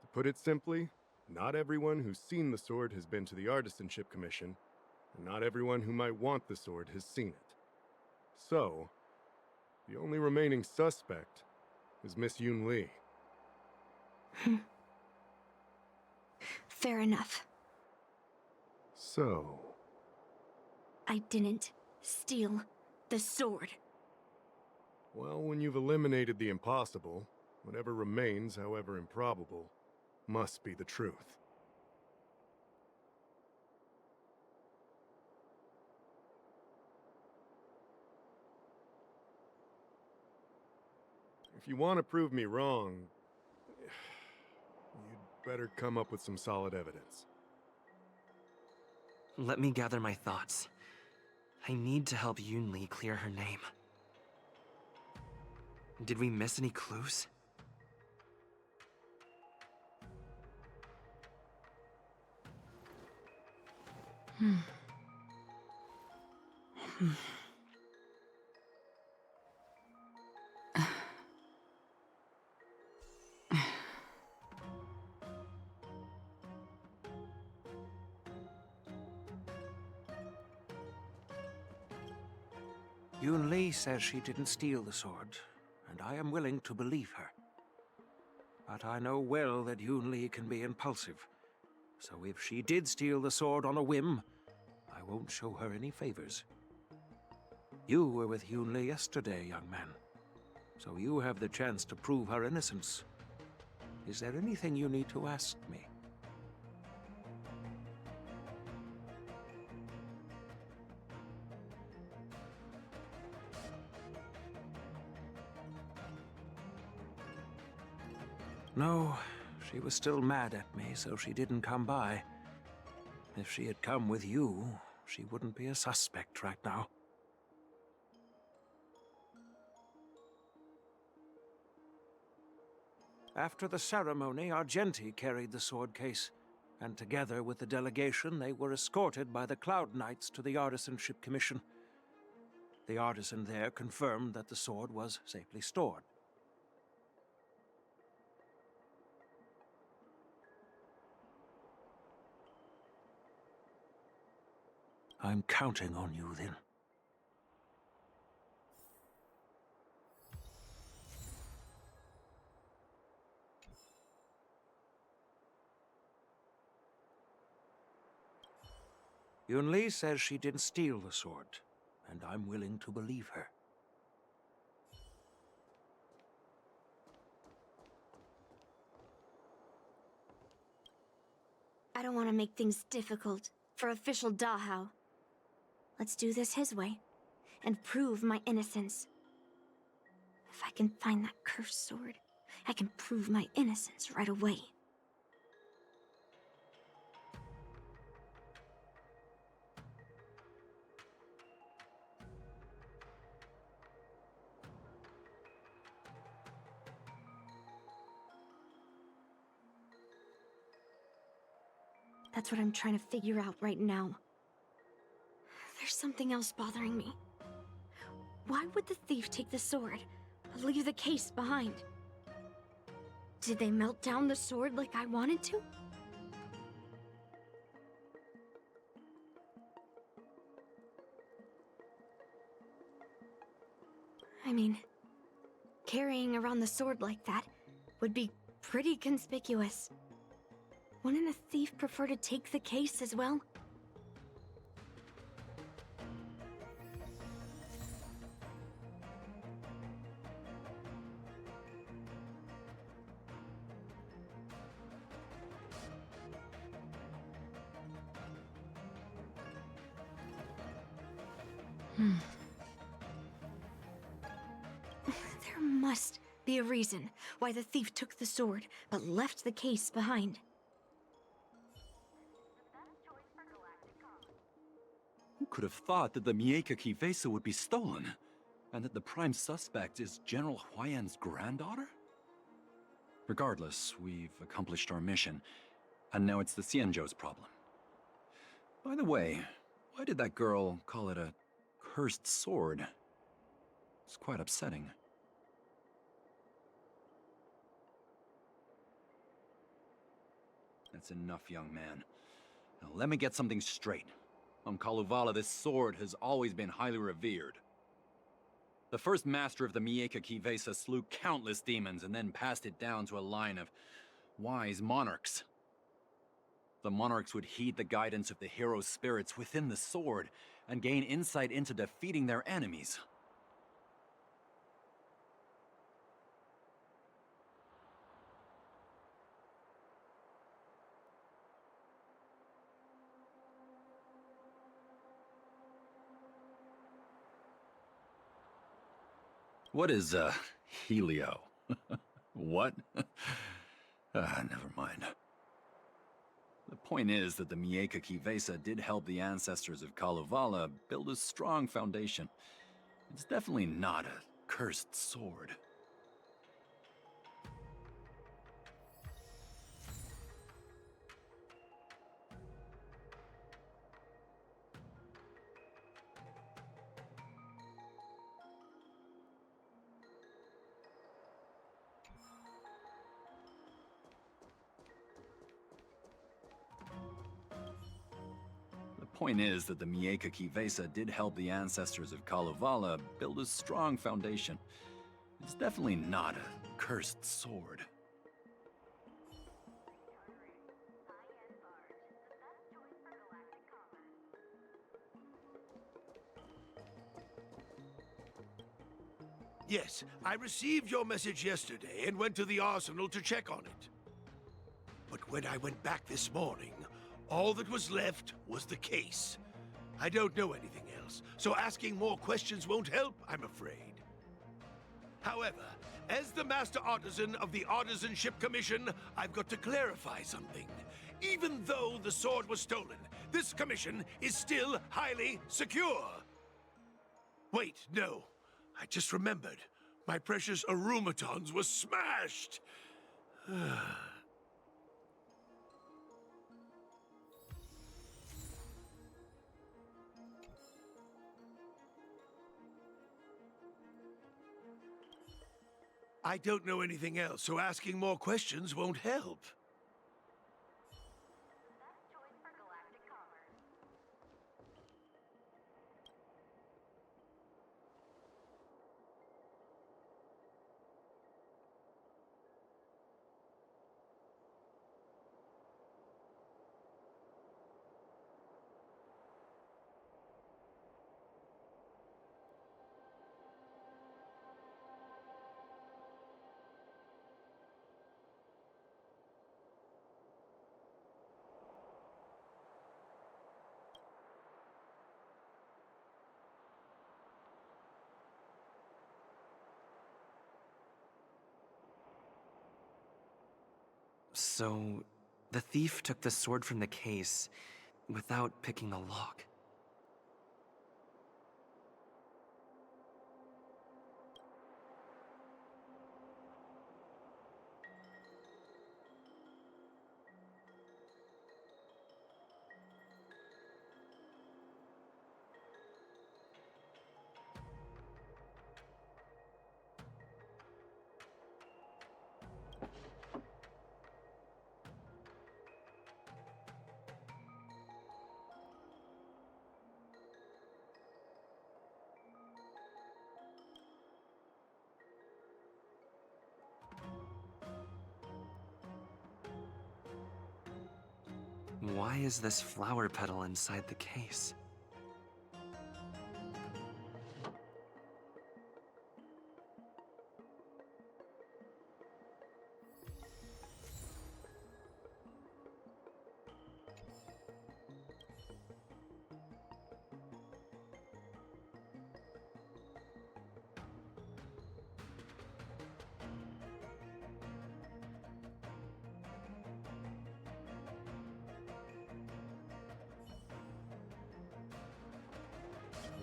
To put it simply, not everyone who's seen the sword has been to the Artisanship Commission, and not everyone who might want the sword has seen it. So, the only remaining suspect is Miss Yun Li. Fair enough. So... I didn't steal the sword. Well, when you've eliminated the impossible, whatever remains, however improbable, must be the truth. If you want to prove me wrong, you'd better come up with some solid evidence. Let me gather my thoughts. I need to help Yun Li clear her name. Did we miss any clues? Yun Li says she didn't steal the sword, and I am willing to believe her. But I know well that Yun Li can be impulsive, so if she did steal the sword on a whim, I won't show her any favors. You were with Yun Li yesterday, young man, so you have the chance to prove her innocence. Is there anything you need to ask me? No, she was still mad at me, so she didn't come by. If she had come with you, she wouldn't be a suspect right now. After the ceremony, Argenti carried the sword case, and together with the delegation, they were escorted by the Cloud Knights to the Artisanship Commission. The artisan there confirmed that the sword was safely stored. I'm counting on you then. Yunli says she didn't steal the sword, and I'm willing to believe her. I don't want to make things difficult for official Dahao. Let's do this his way, and prove my innocence. If I can find that cursed sword, I can prove my innocence right away. That's what I'm trying to figure out right now. There's something else bothering me. Why would the thief take the sword, but leave the case behind? Did they melt down the sword like I wanted to? I mean, carrying around the sword like that would be pretty conspicuous. Wouldn't a thief prefer to take the case as well? There must be a reason why the thief took the sword, but left the case behind. Who could have thought that the Mieka Kivesa would be stolen? And that the prime suspect is General Huayan's granddaughter? Regardless, we've accomplished our mission, and now it's the Xianzhou's problem. By the way, why did that girl call it a cursed sword? It's quite upsetting. That's enough, young man. Now let me get something straight. On Kalevala, this sword has always been highly revered. The first master of the Mieka Kivesa slew countless demons and then passed it down to a line of wise monarchs. The monarchs would heed the guidance of the hero spirits within the sword and gain insight into defeating their enemies. What is, Helio? What? Never mind. The point is that the Mieka Kivesa did help the ancestors of Kalevala build a strong foundation. It's definitely not a cursed sword. The point is that the Mieka Kivesa did help the ancestors of Kalevala build a strong foundation. It's definitely not a cursed sword. Yes, I received your message yesterday and went to the arsenal to check on it. But when I went back this morning, all that was left was the case. I don't know anything else, so asking more questions won't help, I'm afraid. However, as the Master Artisan of the Artisanship Commission, I've got to clarify something. Even though the sword was stolen, this commission is still highly secure. Wait, no. I just remembered. My precious aromatons were smashed! I don't know anything else, so asking more questions won't help. So, the thief took the sword from the case without picking the lock. Why is this flower petal inside the case?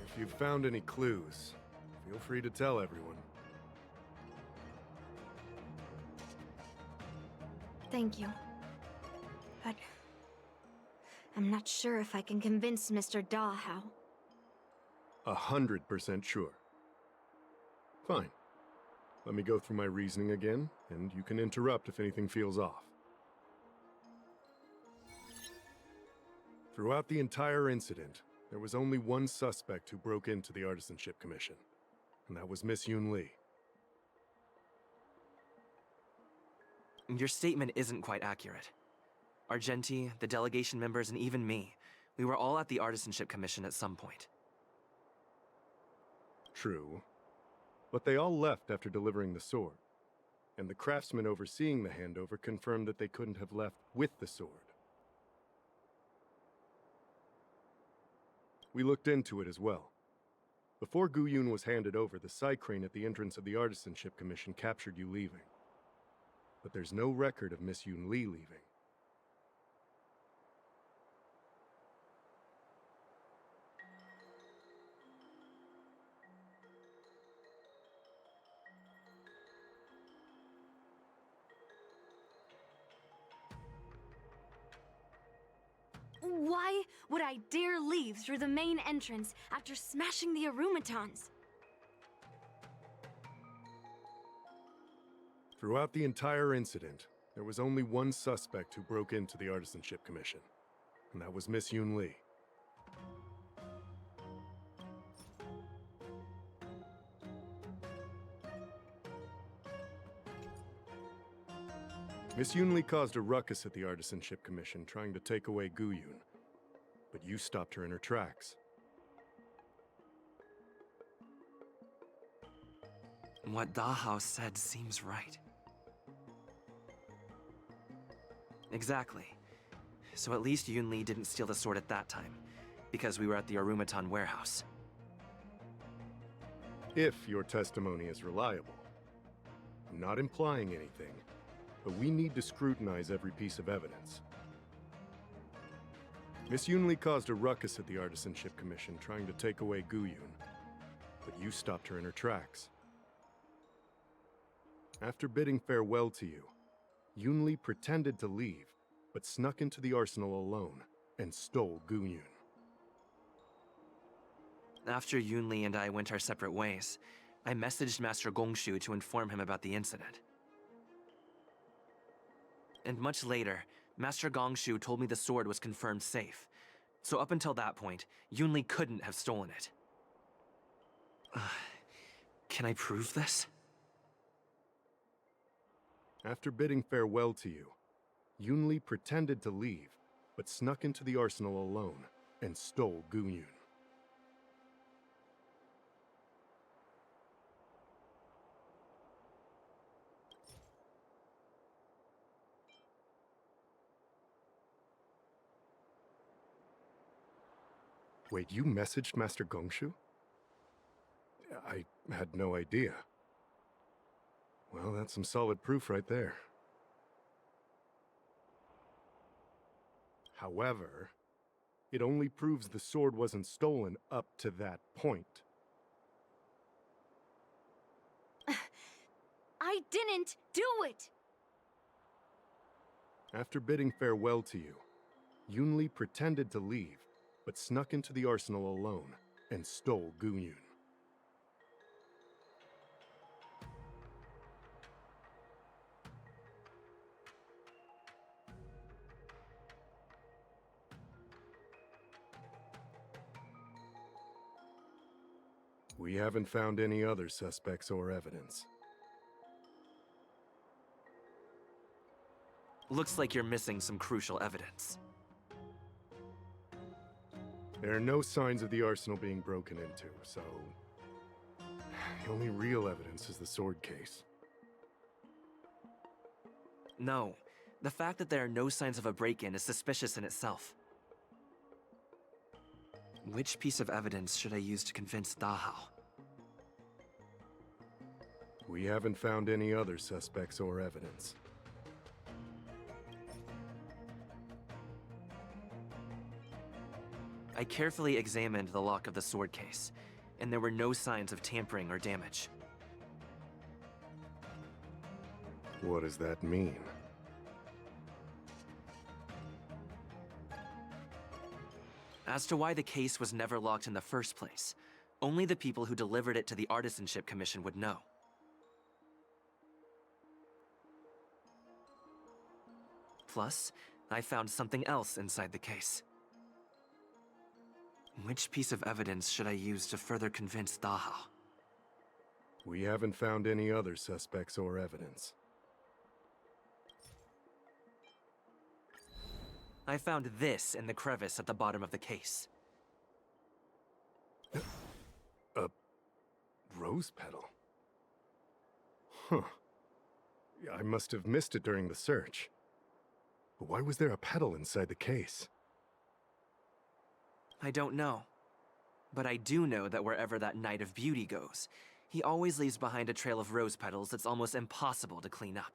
If you've found any clues, feel free to tell everyone. Thank you. But I'm not sure if I can convince Mr. Dahao. 100% sure. Fine. Let me go through my reasoning again, and you can interrupt if anything feels off. Throughout the entire incident, there was only one suspect who broke into the Artisanship Commission, and that was Miss Yoon Lee. Your statement isn't quite accurate. Argenti, the delegation members, and even me, we were all at the Artisanship Commission at some point. True. But they all left after delivering the sword, and the craftsman overseeing the handover confirmed that they couldn't have left with the sword. We looked into it as well. Before Gu-Yun was handed over, the side crane at the entrance of the Artisanship Commission captured you leaving. But there's no record of Miss Yoon Lee leaving. Why would I dare leave through the main entrance after smashing the Arumatons? Throughout the entire incident, there was only one suspect who broke into the Artisanship Commission, and that was Miss Yoon Lee. Miss Yoon Lee caused a ruckus at the Artisanship Commission trying to take away Gu-Yun, but you stopped her in her tracks. What Dahao said seems right. Exactly. So at least Yoon Lee didn't steal the sword at that time, because we were at the Arumaton warehouse. If your testimony is reliable. I'm not implying anything, but we need to scrutinize every piece of evidence. Miss Yoon Lee caused a ruckus at the Artisanship Commission trying to take away Gu-Yun, but you stopped her in her tracks. After bidding farewell to you, Yoon Lee pretended to leave, but snuck into the arsenal alone and stole Gu-Yun. After Yoon Lee and I went our separate ways, I messaged Master Gongshu to inform him about the incident. And much later, Master Gongshu told me the sword was confirmed safe. So up until that point, Yoon Lee couldn't have stolen it. Can I prove this? After bidding farewell to you, Yoon Lee pretended to leave, but snuck into the arsenal alone and stole Gu-Yun. Wait, you messaged Master Gongshu? I had no idea. Well, that's some solid proof right there. However, it only proves the sword wasn't stolen up to that point. I didn't do it! After bidding farewell to you, Yunli pretended to leave, but snuck into the arsenal alone and stole Gunyun. We haven't found any other suspects or evidence. Looks like you're missing some crucial evidence. There are no signs of the arsenal being broken into, so... the only real evidence is the sword case. No, the fact that there are no signs of a break-in is suspicious in itself. Which piece of evidence should I use to convince Dahao? We haven't found any other suspects or evidence. I carefully examined the lock of the sword case, and there were no signs of tampering or damage. What does that mean? As to why the case was never locked in the first place, only the people who delivered it to the Artisanship Commission would know. Plus, I found something else inside the case. Which piece of evidence should I use to further convince Dahao? We haven't found any other suspects or evidence. I found this in the crevice at the bottom of the case. A rose petal? Huh. I must have missed it during the search. But why was there a petal inside the case? I don't know. But I do know that wherever that Knight of Beauty goes, he always leaves behind a trail of rose petals that's almost impossible to clean up.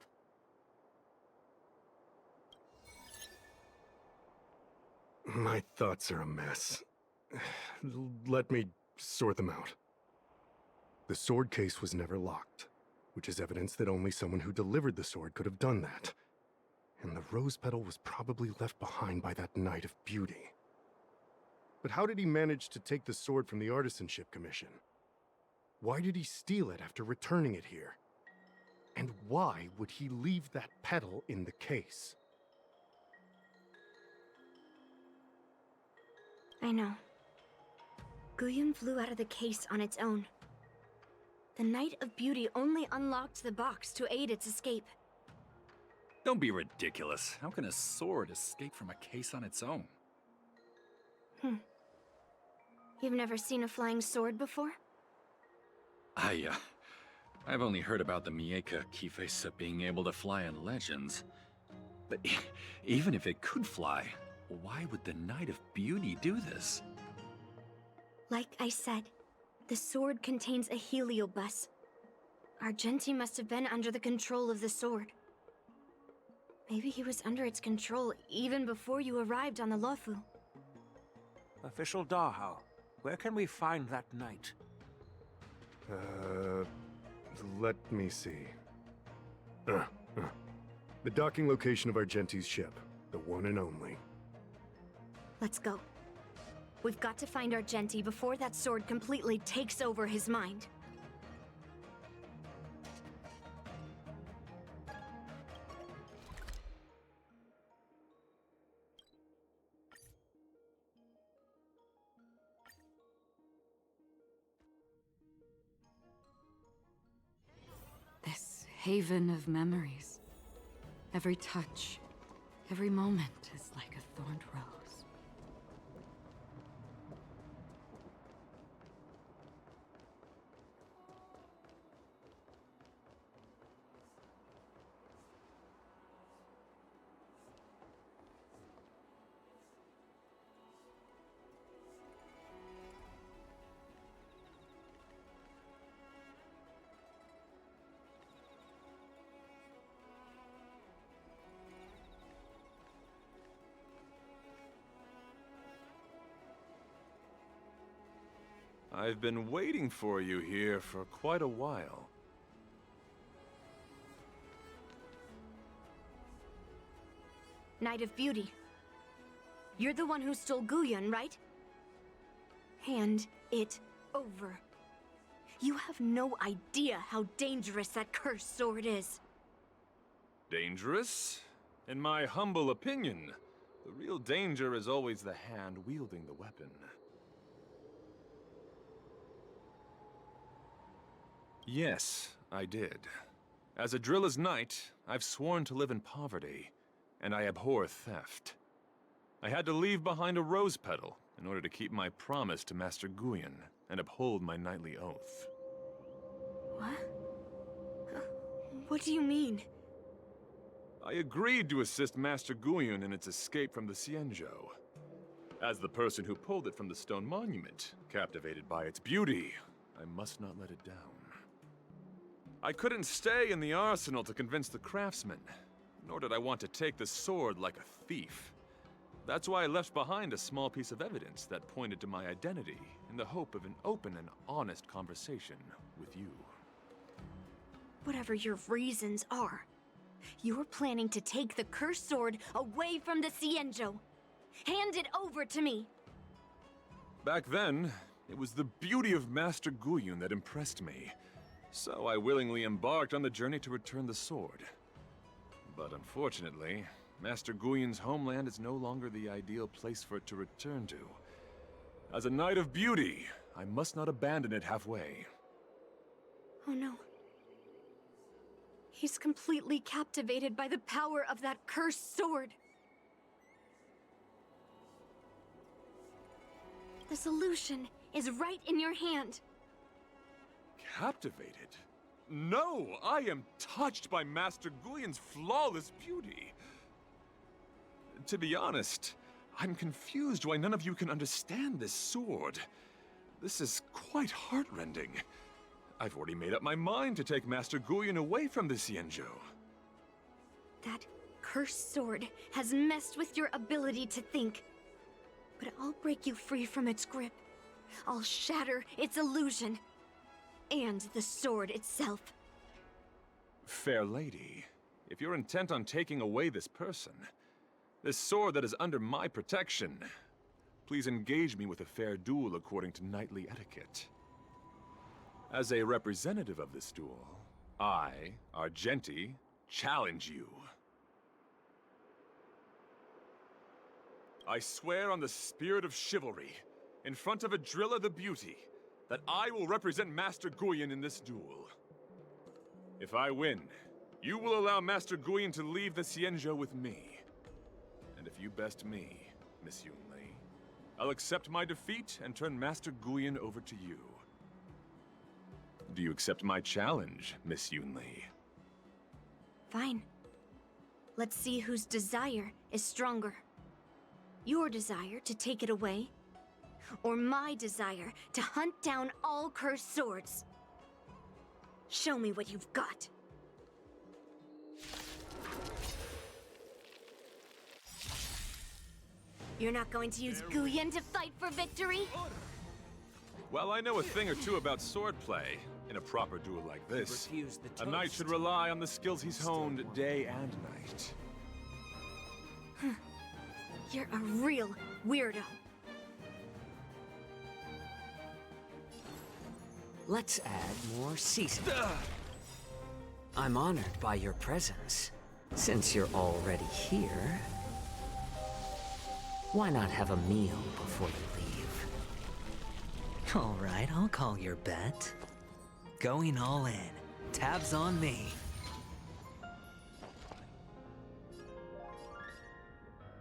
My thoughts are a mess. Let me sort them out. The sword case was never locked, which is evidence that only someone who delivered the sword could have done that. And the rose petal was probably left behind by that Knight of Beauty. But how did he manage to take the sword from the Artisanship Commission? Why did he steal it after returning it here? And why would he leave that petal in the case? I know. Guyun flew out of the case on its own. The Knight of Beauty only unlocked the box to aid its escape. Don't be ridiculous. How can a sword escape from a case on its own? You've never seen a flying sword before? I've only heard about the Mieka Kifesa being able to fly in legends. But even if it could fly, why would the Knight of Beauty do this? Like I said, the sword contains a heliobus. Argenti must have been under the control of the sword. Maybe he was under its control even before you arrived on the Lofu. Official Dahao, where can we find that knight? Let me see. The docking location of Argenti's ship, the one and only. Let's go. We've got to find Argenti before that sword completely takes over his mind. This haven of memories. Every touch, every moment is like a thorned rose. I've been waiting for you here for quite a while. Knight of Beauty. You're the one who stole Guyun, right? Hand it over. You have no idea how dangerous that cursed sword is. Dangerous? In my humble opinion, the real danger is always the hand wielding the weapon. Yes, I did. As a Drilla's knight, I've sworn to live in poverty, and I abhor theft. I had to leave behind a rose petal in order to keep my promise to Master Guyun and uphold my knightly oath. What? What do you mean? I agreed to assist Master Guyun in its escape from the Xianzhou. As the person who pulled it from the stone monument, captivated by its beauty, I must not let it down. I couldn't stay in the arsenal to convince the craftsman, nor did I want to take the sword like a thief. That's why I left behind a small piece of evidence that pointed to my identity in the hope of an open and honest conversation with you. Whatever your reasons are, you're planning to take the cursed sword away from the Xianzhou. Hand it over to me! Back then, it was the beauty of Master Guyun that impressed me, so I willingly embarked on the journey to return the sword. But unfortunately, Master Guyun's homeland is no longer the ideal place for it to return to. As a Knight of Beauty, I must not abandon it halfway. Oh no. He's completely captivated by the power of that cursed sword. The solution is right in your hand. Captivated? No! I am touched by Master Guyun's flawless beauty. To be honest, I'm confused why none of you can understand this sword. This is quite heartrending. I've already made up my mind to take Master Guyun away from the Xianzhou. That cursed sword has messed with your ability to think. But I'll break you free from its grip. I'll shatter its illusion. And the sword itself. Fair lady, if you're intent on taking away this person, this sword that is under my protection, please engage me with a fair duel according to knightly etiquette. As a representative of this duel, I, Argenti, challenge you. I swear on the spirit of chivalry, in front of Adrilla the Beauty, that I will represent Master Guyun in this duel. If I win, you will allow Master Guyun to leave the Xianzhou with me. And if you best me, Miss Yunli, I'll accept my defeat and turn Master Guyun over to you. Do you accept my challenge, Miss Yunli? Fine. Let's see whose desire is stronger. Your desire to take it away, or my desire to hunt down all cursed swords. Show me what you've got. You're not going to use Guyun to fight for victory? Well, I know a thing or two about swordplay. In a proper duel like this, a knight should rely on the skills he's honed day and night. You're a real weirdo. Let's add more seasoning. I'm honored by your presence. Since you're already here, why not have a meal before you leave? All right, I'll call your bet. Going all in. Tabs on me.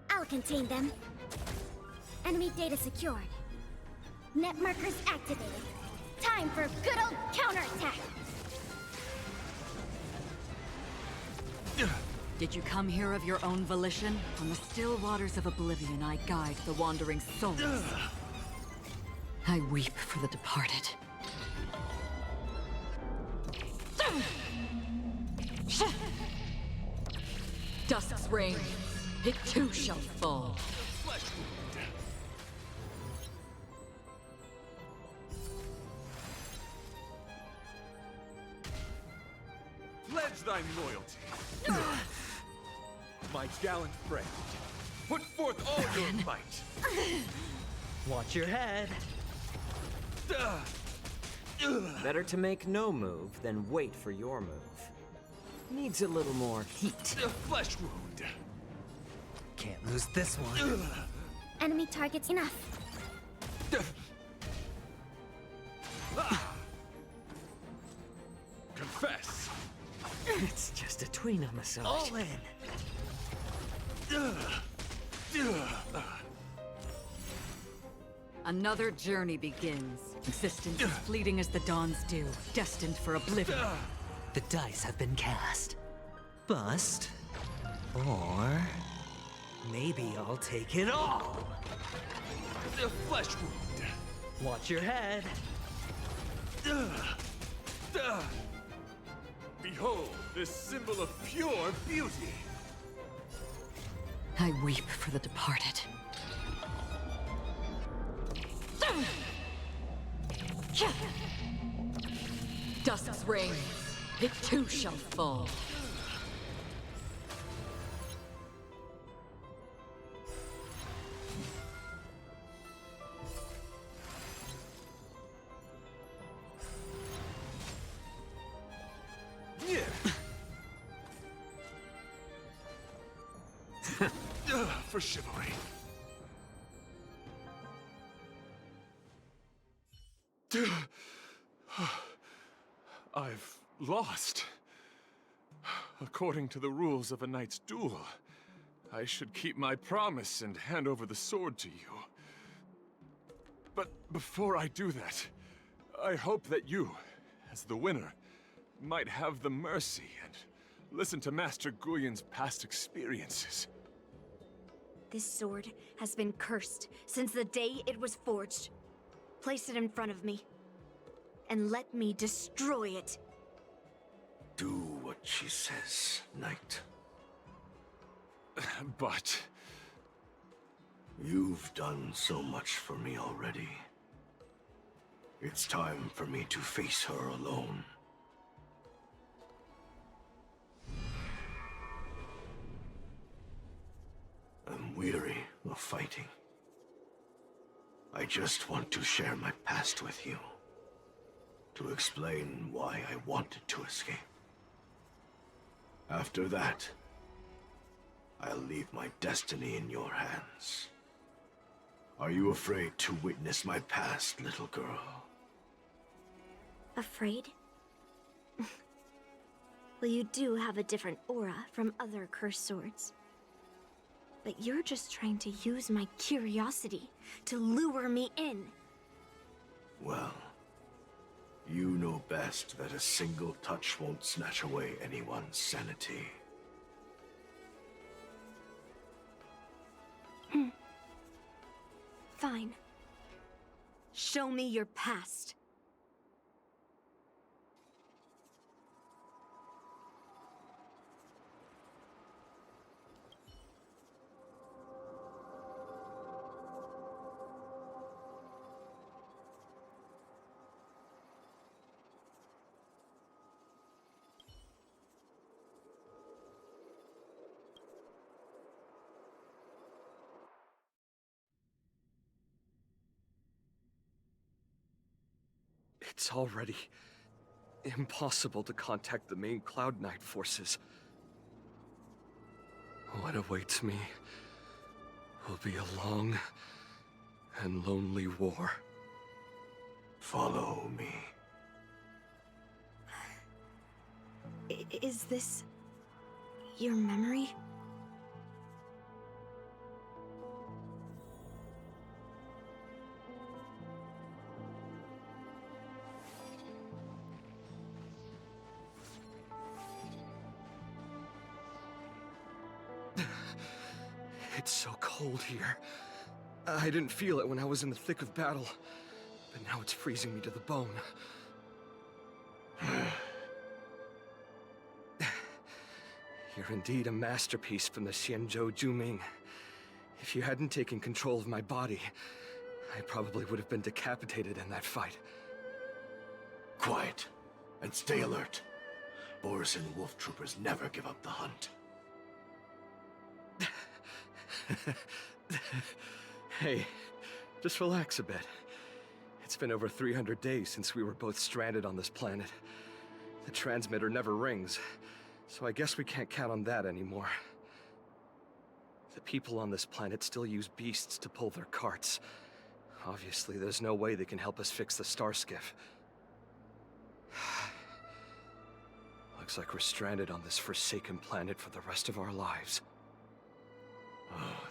I'll contain them. Enemy data secured. Net markers activated. Time for a good old counterattack! Did you come here of your own volition? On the still waters of oblivion, I guide the wandering souls. I weep for the departed. Dusk's reign, it too shall fall. pledge thy loyalty. My gallant friend, put forth all your might. Watch your head. Better to make no move than wait for your move. Needs a little more heat. A flesh wound. Can't lose this one. Enemy targets enough. Confess. It's just a tweener massage. All in. Another journey begins. Existence as fleeting as the dawn's dew, destined for oblivion. The dice have been cast. Bust. Or... maybe I'll take it all. A flesh wound. Watch your head. Behold, this symbol of pure beauty. I weep for the departed. Dusk's reign, it too shall fall. For chivalry. I've lost. According to the rules of a knight's duel, I should keep my promise and hand over the sword to you. But before I do that, I hope that you, as the winner, might have the mercy and listen to Master Guyon's past experiences. This sword has been cursed since the day it was forged. Place it in front of me, and let me destroy it. Do what she says, Knight. But... you've done so much for me already. It's time for me to face her alone. I'm weary of fighting. I just want to share my past with you. To explain why I wanted to escape. After that, I'll leave my destiny in your hands. Are you afraid to witness my past, little girl? Afraid? Well, you do have a different aura from other cursed swords. But you're just trying to use my curiosity to lure me in. Well, you know best that a single touch won't snatch away anyone's sanity. Fine. Show me your past. It's already impossible to contact the main Cloud Knight forces. What awaits me will be a long and lonely war. Follow me. Is this your memory? It's so cold here. I didn't feel it when I was in the thick of battle, but now it's freezing me to the bone. You're indeed a masterpiece from the Xianzhou Juming. If you hadn't taken control of my body, I probably would have been decapitated in that fight. Quiet, and stay alert. Borison wolf troopers never give up the hunt. Hey, just relax a bit. It's been over 300 days since we were both stranded on this planet. The transmitter never rings, so I guess we can't count on that anymore. The people on this planet still use beasts to pull their carts. Obviously, there's no way they can help us fix the star skiff. Looks like we're stranded on this forsaken planet for the rest of our lives.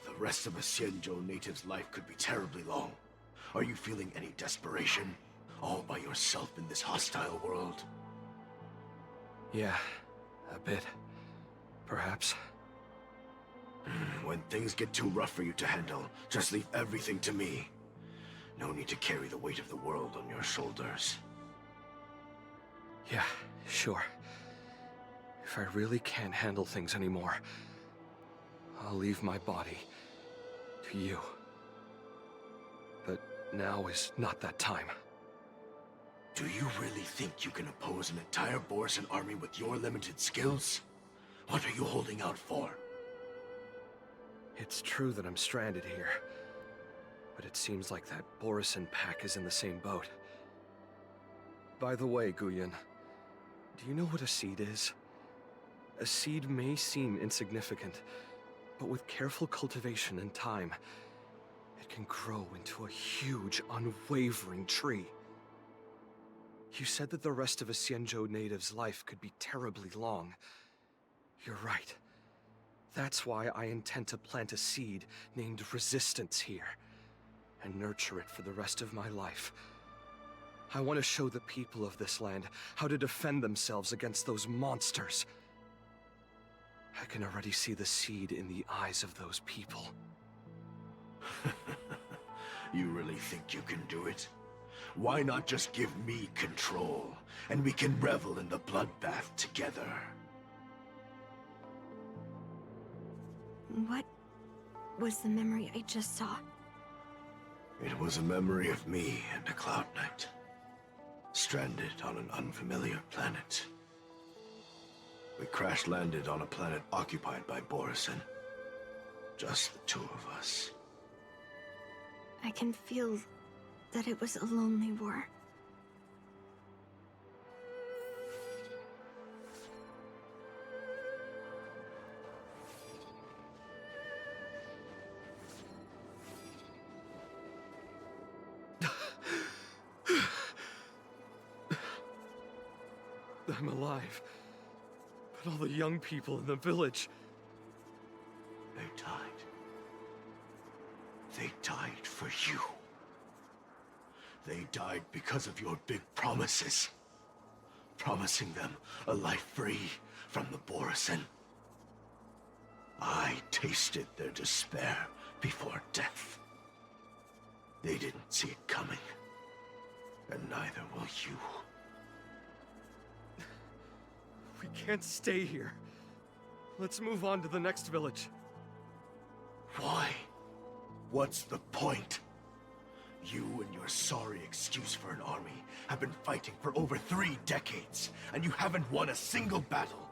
The rest of a Xianzhou native's life could be terribly long. Are you feeling any desperation? All by yourself in this hostile world? Yeah, a bit. Perhaps. When things get too rough for you to handle, just leave everything to me. No need to carry the weight of the world on your shoulders. Yeah, sure. If I really can't handle things anymore, I'll leave my body to you. But now is not that time. Do you really think you can oppose an entire Borison army with your limited skills? What are you holding out for? It's true that I'm stranded here, but it seems like that Borison pack is in the same boat. By the way, Guyan, do you know what a seed is? A seed may seem insignificant, but with careful cultivation and time, it can grow into a huge, unwavering tree. You said that the rest of a Xianzhou native's life could be terribly long. You're right. That's why I intend to plant a seed named Resistance here, and nurture it for the rest of my life. I want to show the people of this land how to defend themselves against those monsters. I can already see the seed in the eyes of those people. You really think you can do it? Why not just give me control, and we can revel in the bloodbath together? What was the memory I just saw? It was a memory of me and a Cloud Knight, stranded on an unfamiliar planet. We crash-landed on a planet occupied by Borison. Just the two of us. I can feel that it was a lonely war. I'm alive, but all the young people in the village... They died. They died for you. They died because of your big promises. Promising them a life free from the Borison. I tasted their despair before death. They didn't see it coming. And neither will you. We can't stay here. Let's move on to the next village. Why? What's the point? You and your sorry excuse for an army have been fighting for over 3 decades, and you haven't won a single battle.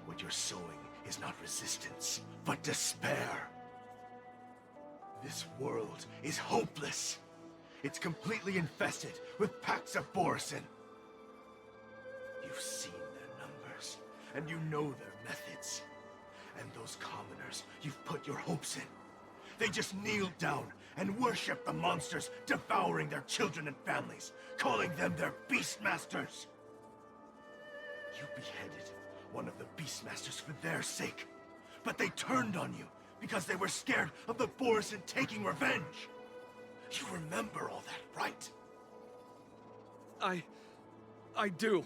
What you're sowing is not resistance, but despair. This world is hopeless. It's completely infested with packs of Borison. You've seen their numbers, and you know their methods. And those commoners you've put your hopes in. They just kneel down and worship the monsters devouring their children and families, calling them their Beastmasters. You beheaded one of the Beastmasters for their sake, but they turned on you because they were scared of the Borison taking revenge. You remember all that, right? I do.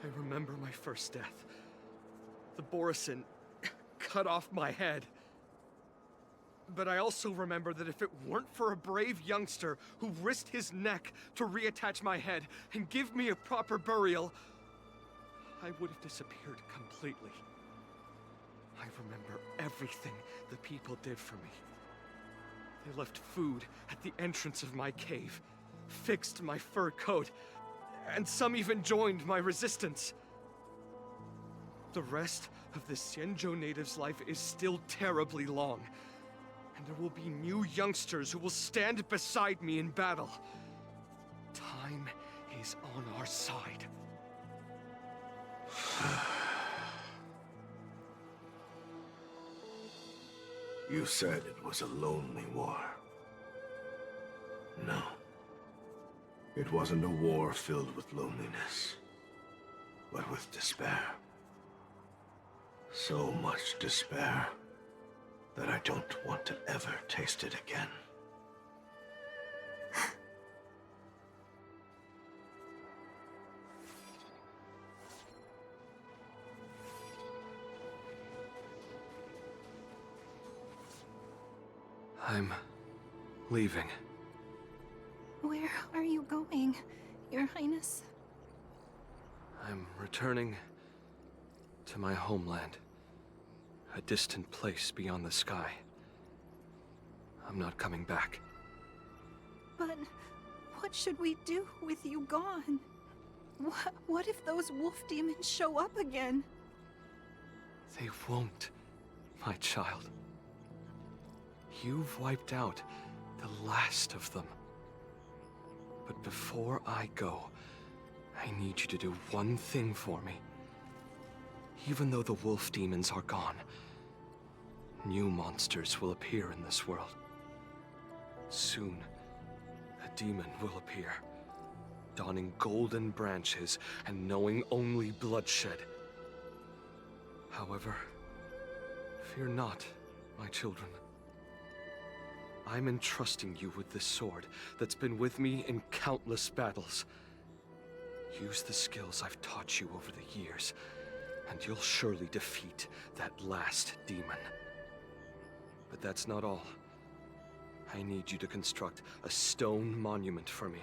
I remember my first death. The Borison cut off my head. But I also remember that if it weren't for a brave youngster who risked his neck to reattach my head and give me a proper burial, I would have disappeared completely. I remember everything the people did for me. They left food at the entrance of my cave, fixed my fur coat, and some even joined my resistance. The rest of the Xianzhou natives' life is still terribly long, and there will be new youngsters who will stand beside me in battle. Time is on our side. You said it was a lonely war. No. It wasn't a war filled with loneliness, but with despair. So much despair that I don't want to ever taste it again. I'm leaving. Where are you going, Your Highness? I'm returning to my homeland. A distant place beyond the sky. I'm not coming back. But what should we do with you gone? What if those wolf demons show up again? They won't, my child. You've wiped out the last of them. But before I go, I need you to do one thing for me. Even though the wolf demons are gone, new monsters will appear in this world. Soon, a demon will appear, donning golden branches and knowing only bloodshed. However, fear not, my children. I'm entrusting you with this sword that's been with me in countless battles. Use the skills I've taught you over the years, and you'll surely defeat that last demon. But that's not all. I need you to construct a stone monument for me.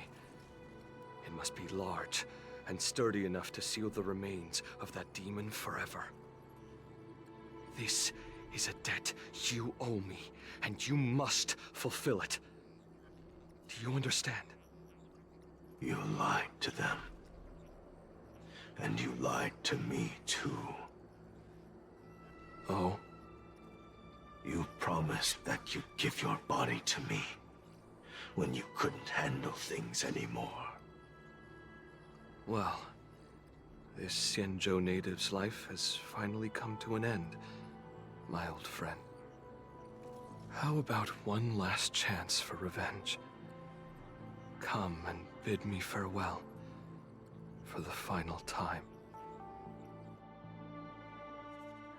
It must be large and sturdy enough to seal the remains of that demon forever. This is a debt you owe me, and you must fulfill it. Do you understand? You lied to them. And you lied to me, too. Oh? You promised that you'd give your body to me when you couldn't handle things anymore. Well, this Xianzhou native's life has finally come to an end, my old friend. How about one last chance for revenge? Come and bid me farewell for the final time.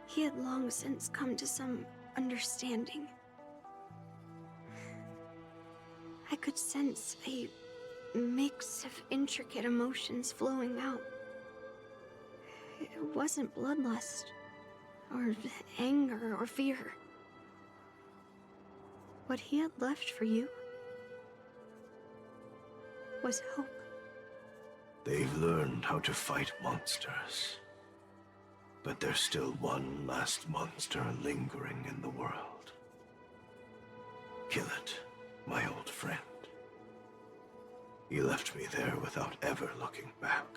He had long since come to some understanding. I could sense a mix of intricate emotions flowing out. It wasn't bloodlust, or anger, or fear. What he had left for you was hope. They've learned how to fight monsters. But there's still one last monster lingering in the world. Kill it, my old friend. You left me there without ever looking back.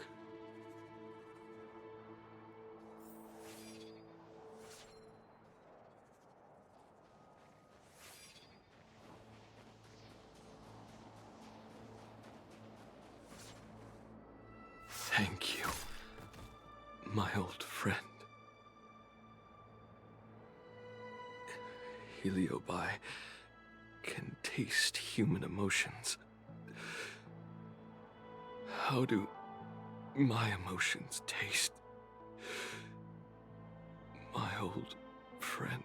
Thank you, my old friend. Heliobi can taste human emotions. How do my emotions taste, my old friend?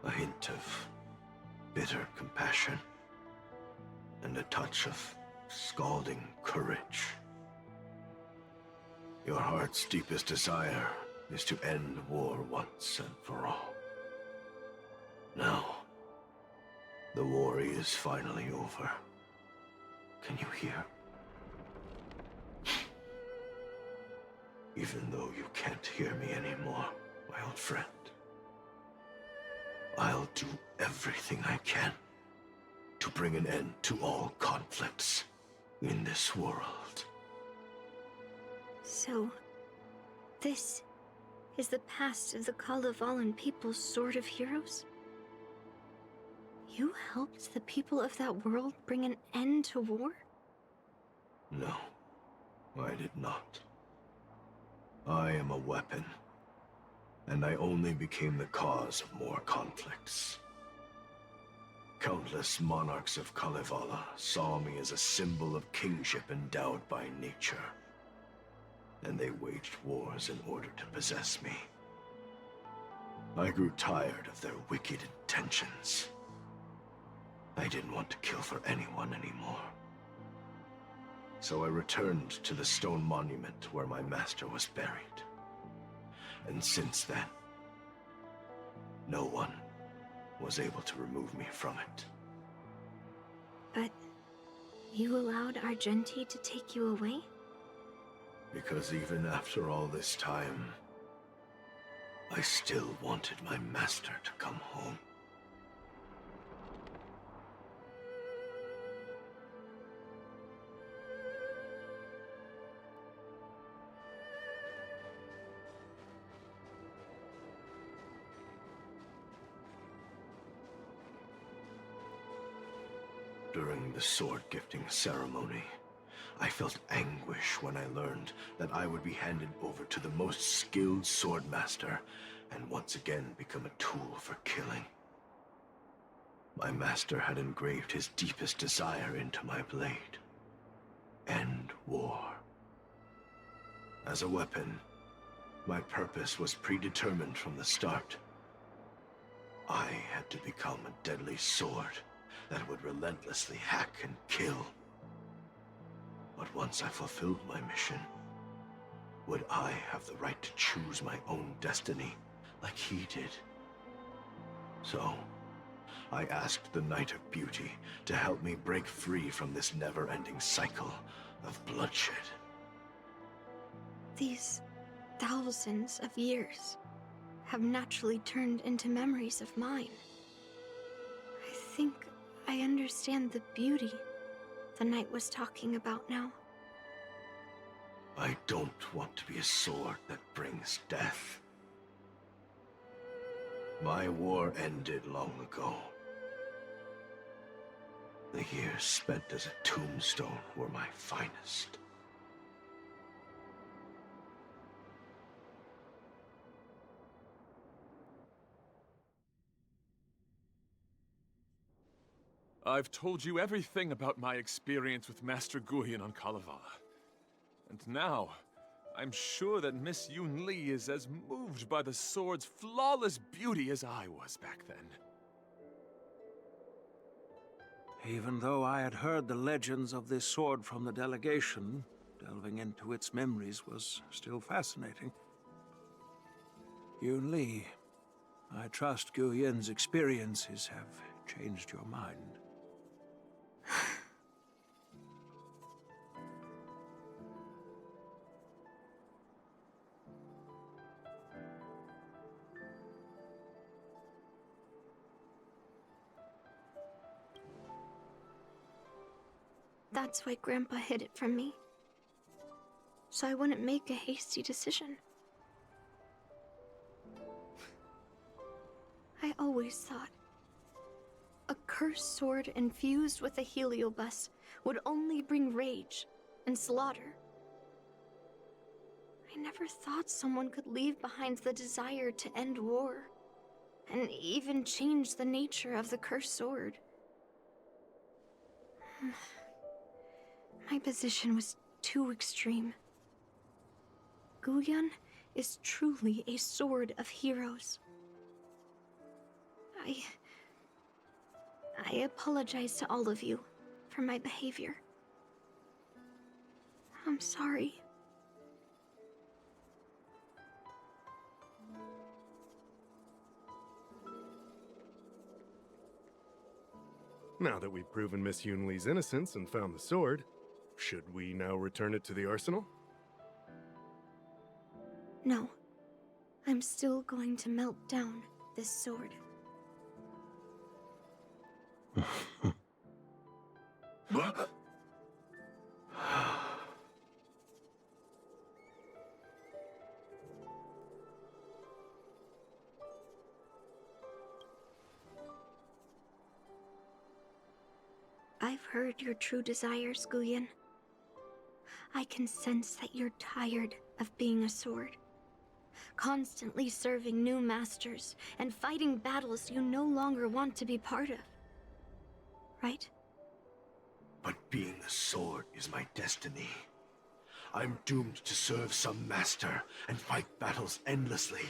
A hint of bitter compassion and a touch of scalding courage. Your heart's deepest desire is to end war once and for all. Now, the war is finally over. Can you hear? Even though you can't hear me anymore, my old friend, I'll do everything I can to bring an end to all conflicts in this world. So, this is the past of the Kalevalan people's Sword of Heroes? You helped the people of that world bring an end to war? No, I did not. I am a weapon, and I only became the cause of more conflicts. Countless monarchs of Kalevala saw me as a symbol of kingship endowed by nature, and they waged wars in order to possess me. I grew tired of their wicked intentions. I didn't want to kill for anyone anymore. So I returned to the stone monument where my master was buried. And since then, no one was able to remove me from it. But you allowed Argenti to take you away? Because even after all this time, I still wanted my master to come home. During the sword gifting ceremony, I felt anguish when I learned that I would be handed over to the most skilled swordmaster and once again become a tool for killing. My master had engraved his deepest desire into my blade. End war. As a weapon, my purpose was predetermined from the start. I had to become a deadly sword that would relentlessly hack and kill. But once I fulfilled my mission, would I have the right to choose my own destiny like he did? So, I asked the Knight of Beauty to help me break free from this never-ending cycle of bloodshed. These thousands of years have naturally turned into memories of mine. I think I understand the beauty the knight was talking about now. I don't want to be a sword that brings death. My war ended long ago. The years spent as a tombstone were my finest. I've told you everything about my experience with Master Guyan on Kalevala. And now, I'm sure that Miss Yoon Lee is as moved by the sword's flawless beauty as I was back then. Even though I had heard the legends of this sword from the delegation, delving into its memories was still fascinating. Yoon Lee, I trust Guyin's experiences have changed your mind. That's why Grandpa hid it from me. So I wouldn't make a hasty decision. I always thought a cursed sword infused with a heliobus would only bring rage and slaughter. I never thought someone could leave behind the desire to end war, and even change the nature of the cursed sword. My position was too extreme. Guyan is truly a sword of heroes. I apologize to all of you for my behavior. I'm sorry. Now that we've proven Miss Yoon Lee's innocence and found the sword, should we now return it to the arsenal? No. I'm still going to melt down this sword. I've heard your true desires, Guyen. I can sense that you're tired of being a sword. Constantly serving new masters and fighting battles you no longer want to be part of. Right? But being a sword is my destiny. I'm doomed to serve some master and fight battles endlessly.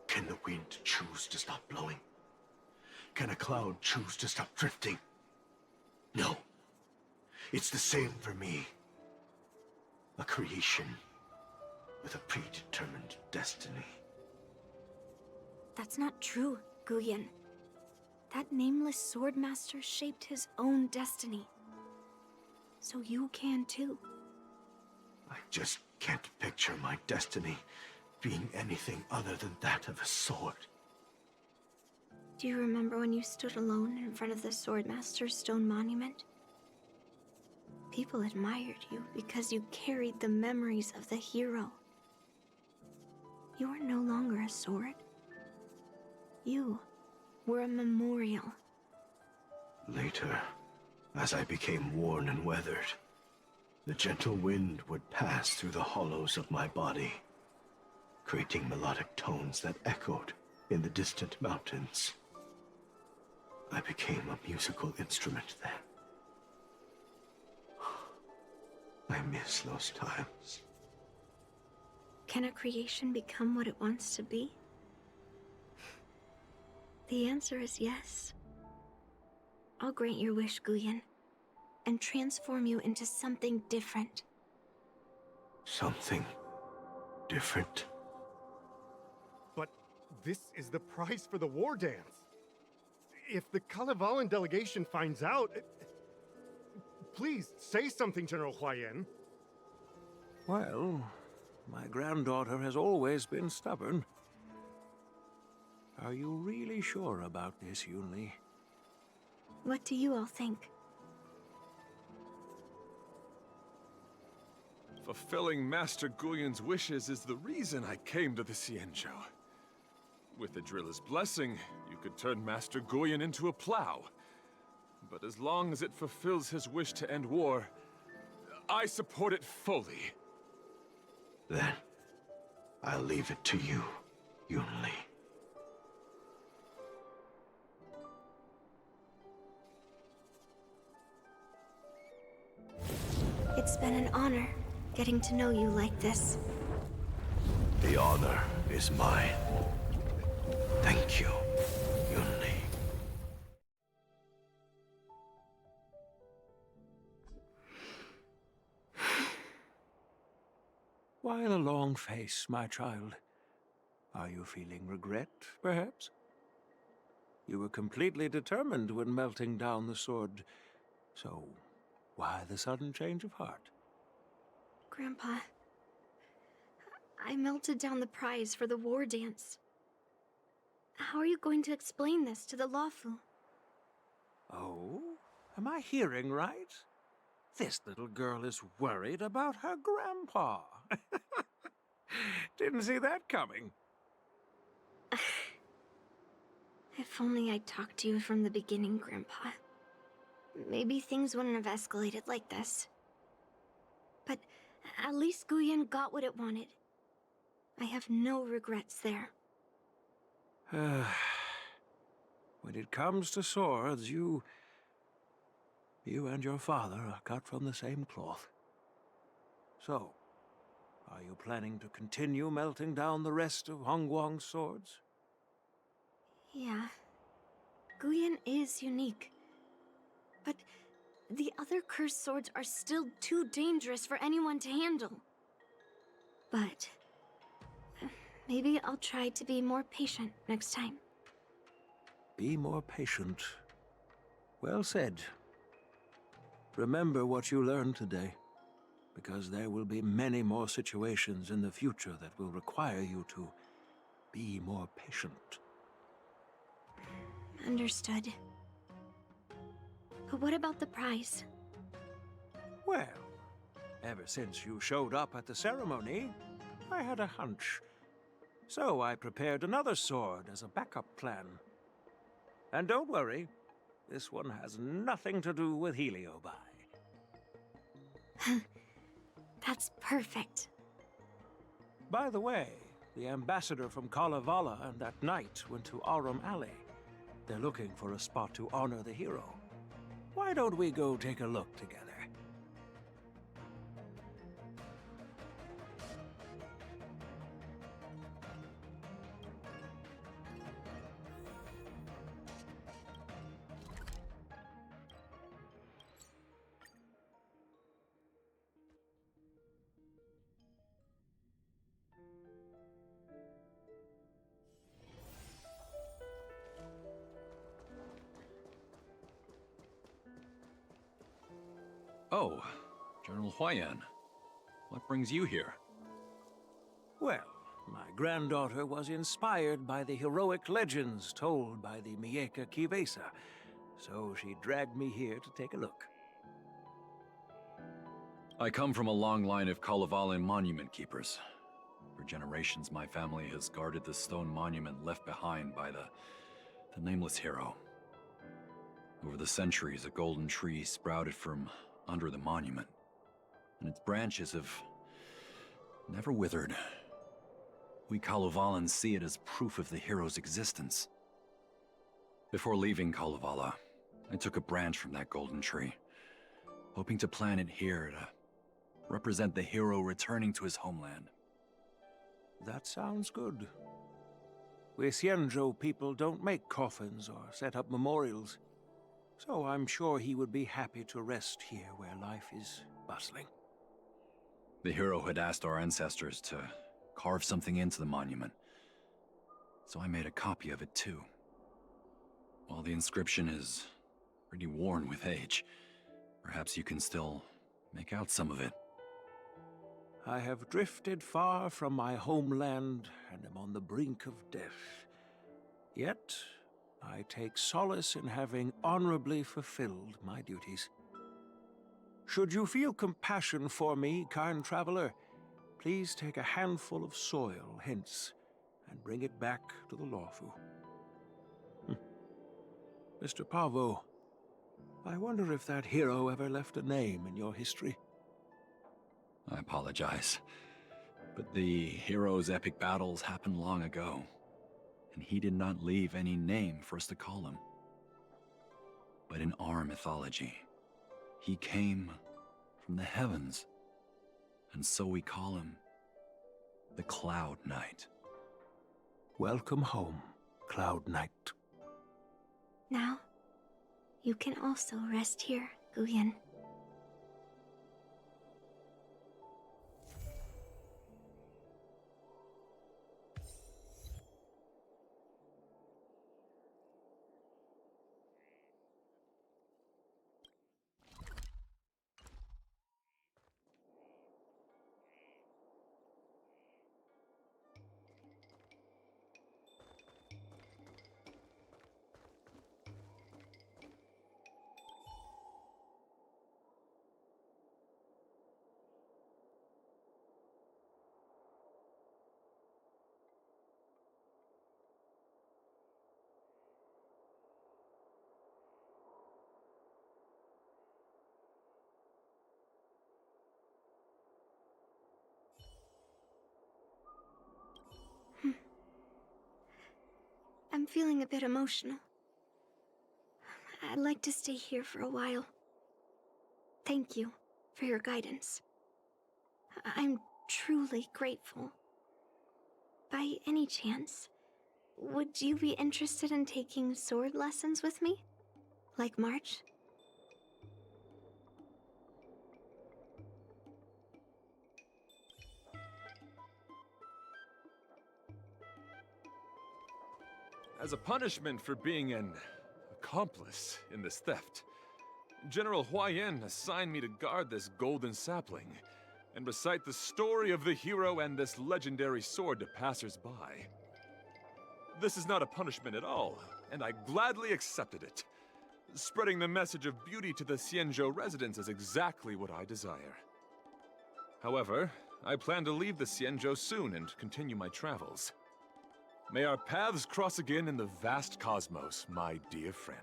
Can the wind choose to stop blowing? Can a cloud choose to stop drifting? No. It's the same for me. A creation with a predetermined destiny. That's not true, Guyen. That nameless swordmaster shaped his own destiny. So you can too. I just can't picture my destiny being anything other than that of a sword. Do you remember when you stood alone in front of the swordmaster's stone monument? People admired you because you carried the memories of the hero. You were no longer a sword. You were a memorial. Later, as I became worn and weathered, the gentle wind would pass through the hollows of my body, creating melodic tones that echoed in the distant mountains. I became a musical instrument then. I miss those times. Can a creation become what it wants to be? The answer is yes. I'll grant your wish, Guyen, and transform you into something different. Something different? But this is the price for the war dance. If the Kalevalan delegation finds out... Please, say something, General Huayan. Well, my granddaughter has always been stubborn. Are you really sure about this, Yunli? What do you all think? Fulfilling Master Guyen's wishes is the reason I came to the Xianzhou. With the Drilla's blessing, you could turn Master Guyen into a plow. But as long as it fulfills his wish to end war, I support it fully. Then, I'll leave it to you, Yunli. It's been an honor getting to know you like this. The honor is mine. Thank you, Yunli. Why the long face, my child? Are you feeling regret, perhaps? You were completely determined when melting down the sword, so why the sudden change of heart? Grandpa, I melted down the prize for the war dance. How are you going to explain this to the Lawfu? Oh? Am I hearing right? This little girl is worried about her grandpa. Didn't see that coming. If only I'd talked to you from the beginning, Grandpa. Maybe things wouldn't have escalated like this. But at least Guyen got what it wanted. I have no regrets there. When it comes to swords, you and your father are cut from the same cloth. So, are you planning to continue melting down the rest of Hongguang's swords? Yeah. Guyen is unique. But the other cursed swords are still too dangerous for anyone to handle. But maybe I'll try to be more patient next time. Be more patient. Well said. Remember what you learned today, because there will be many more situations in the future that will require you to be more patient. Understood. But what about the prize? Well, ever since you showed up at the ceremony, I had a hunch. So I prepared another sword as a backup plan. And don't worry, This one has nothing to do with Heliobi. That's perfect. By the way, the ambassador from Kalevala and that knight went to Aurum Alley. They're looking for a spot to honor the hero. Why don't we go take a look together? Oh, General Huayan. What brings you here? Well, my granddaughter was inspired by the heroic legends told by the Mieka Kivesa, so she dragged me here to take a look. I come from a long line of Kalavalan monument keepers. For generations, my family has guarded the stone monument left behind by the nameless hero. Over the centuries, a golden tree sprouted from under the monument, and its branches have never withered. We Kalevalans see it as proof of the hero's existence. Before leaving Kalevala, I took a branch from that golden tree, hoping to plant it here to represent the hero returning to his homeland. That sounds good. We Xianzhou people don't make coffins or set up memorials, so I'm sure he would be happy to rest here where life is bustling. The hero had asked our ancestors to carve something into the monument, so I made a copy of it too. While the inscription is pretty worn with age, perhaps you can still make out some of it. I have drifted far from my homeland and am on the brink of death. Yet, I take solace in having honorably fulfilled my duties. Should you feel compassion for me, kind traveler, please take a handful of soil hence and bring it back to the Lawfu. Mr. Pavo, I wonder if that hero ever left a name in your history. I apologize, but the hero's epic battles happened long ago, and he did not leave any name for us to call him. But in our mythology, he came from the heavens, and so we call him the Cloud Knight. Welcome home, Cloud Knight. Now, you can also rest here, Guyan. I'm feeling a bit emotional. I'd like to stay here for a while. Thank you for your guidance. I'm truly grateful. By any chance, would you be interested in taking sword lessons with me? Like March? As a punishment for being an accomplice in this theft, General Huayan assigned me to guard this golden sapling and recite the story of the hero and this legendary sword to passers-by. This is not a punishment at all, and I gladly accepted it. Spreading the message of beauty to the Xianzhou residents is exactly what I desire. However, I plan to leave the Xianzhou soon and continue my travels. May our paths cross again in the vast cosmos, my dear friend.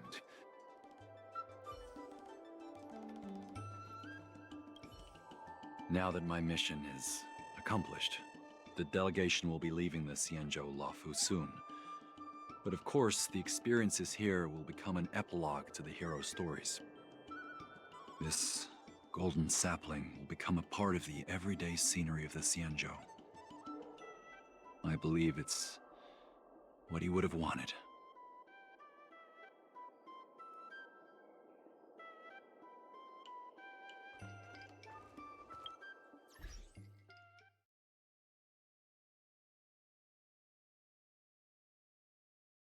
Now that my mission is accomplished, the delegation will be leaving the Xianzhou Luofu soon. But of course, the experiences here will become an epilogue to the hero stories. This golden sapling will become a part of the everyday scenery of the Xianzhou. I believe it's what he would have wanted.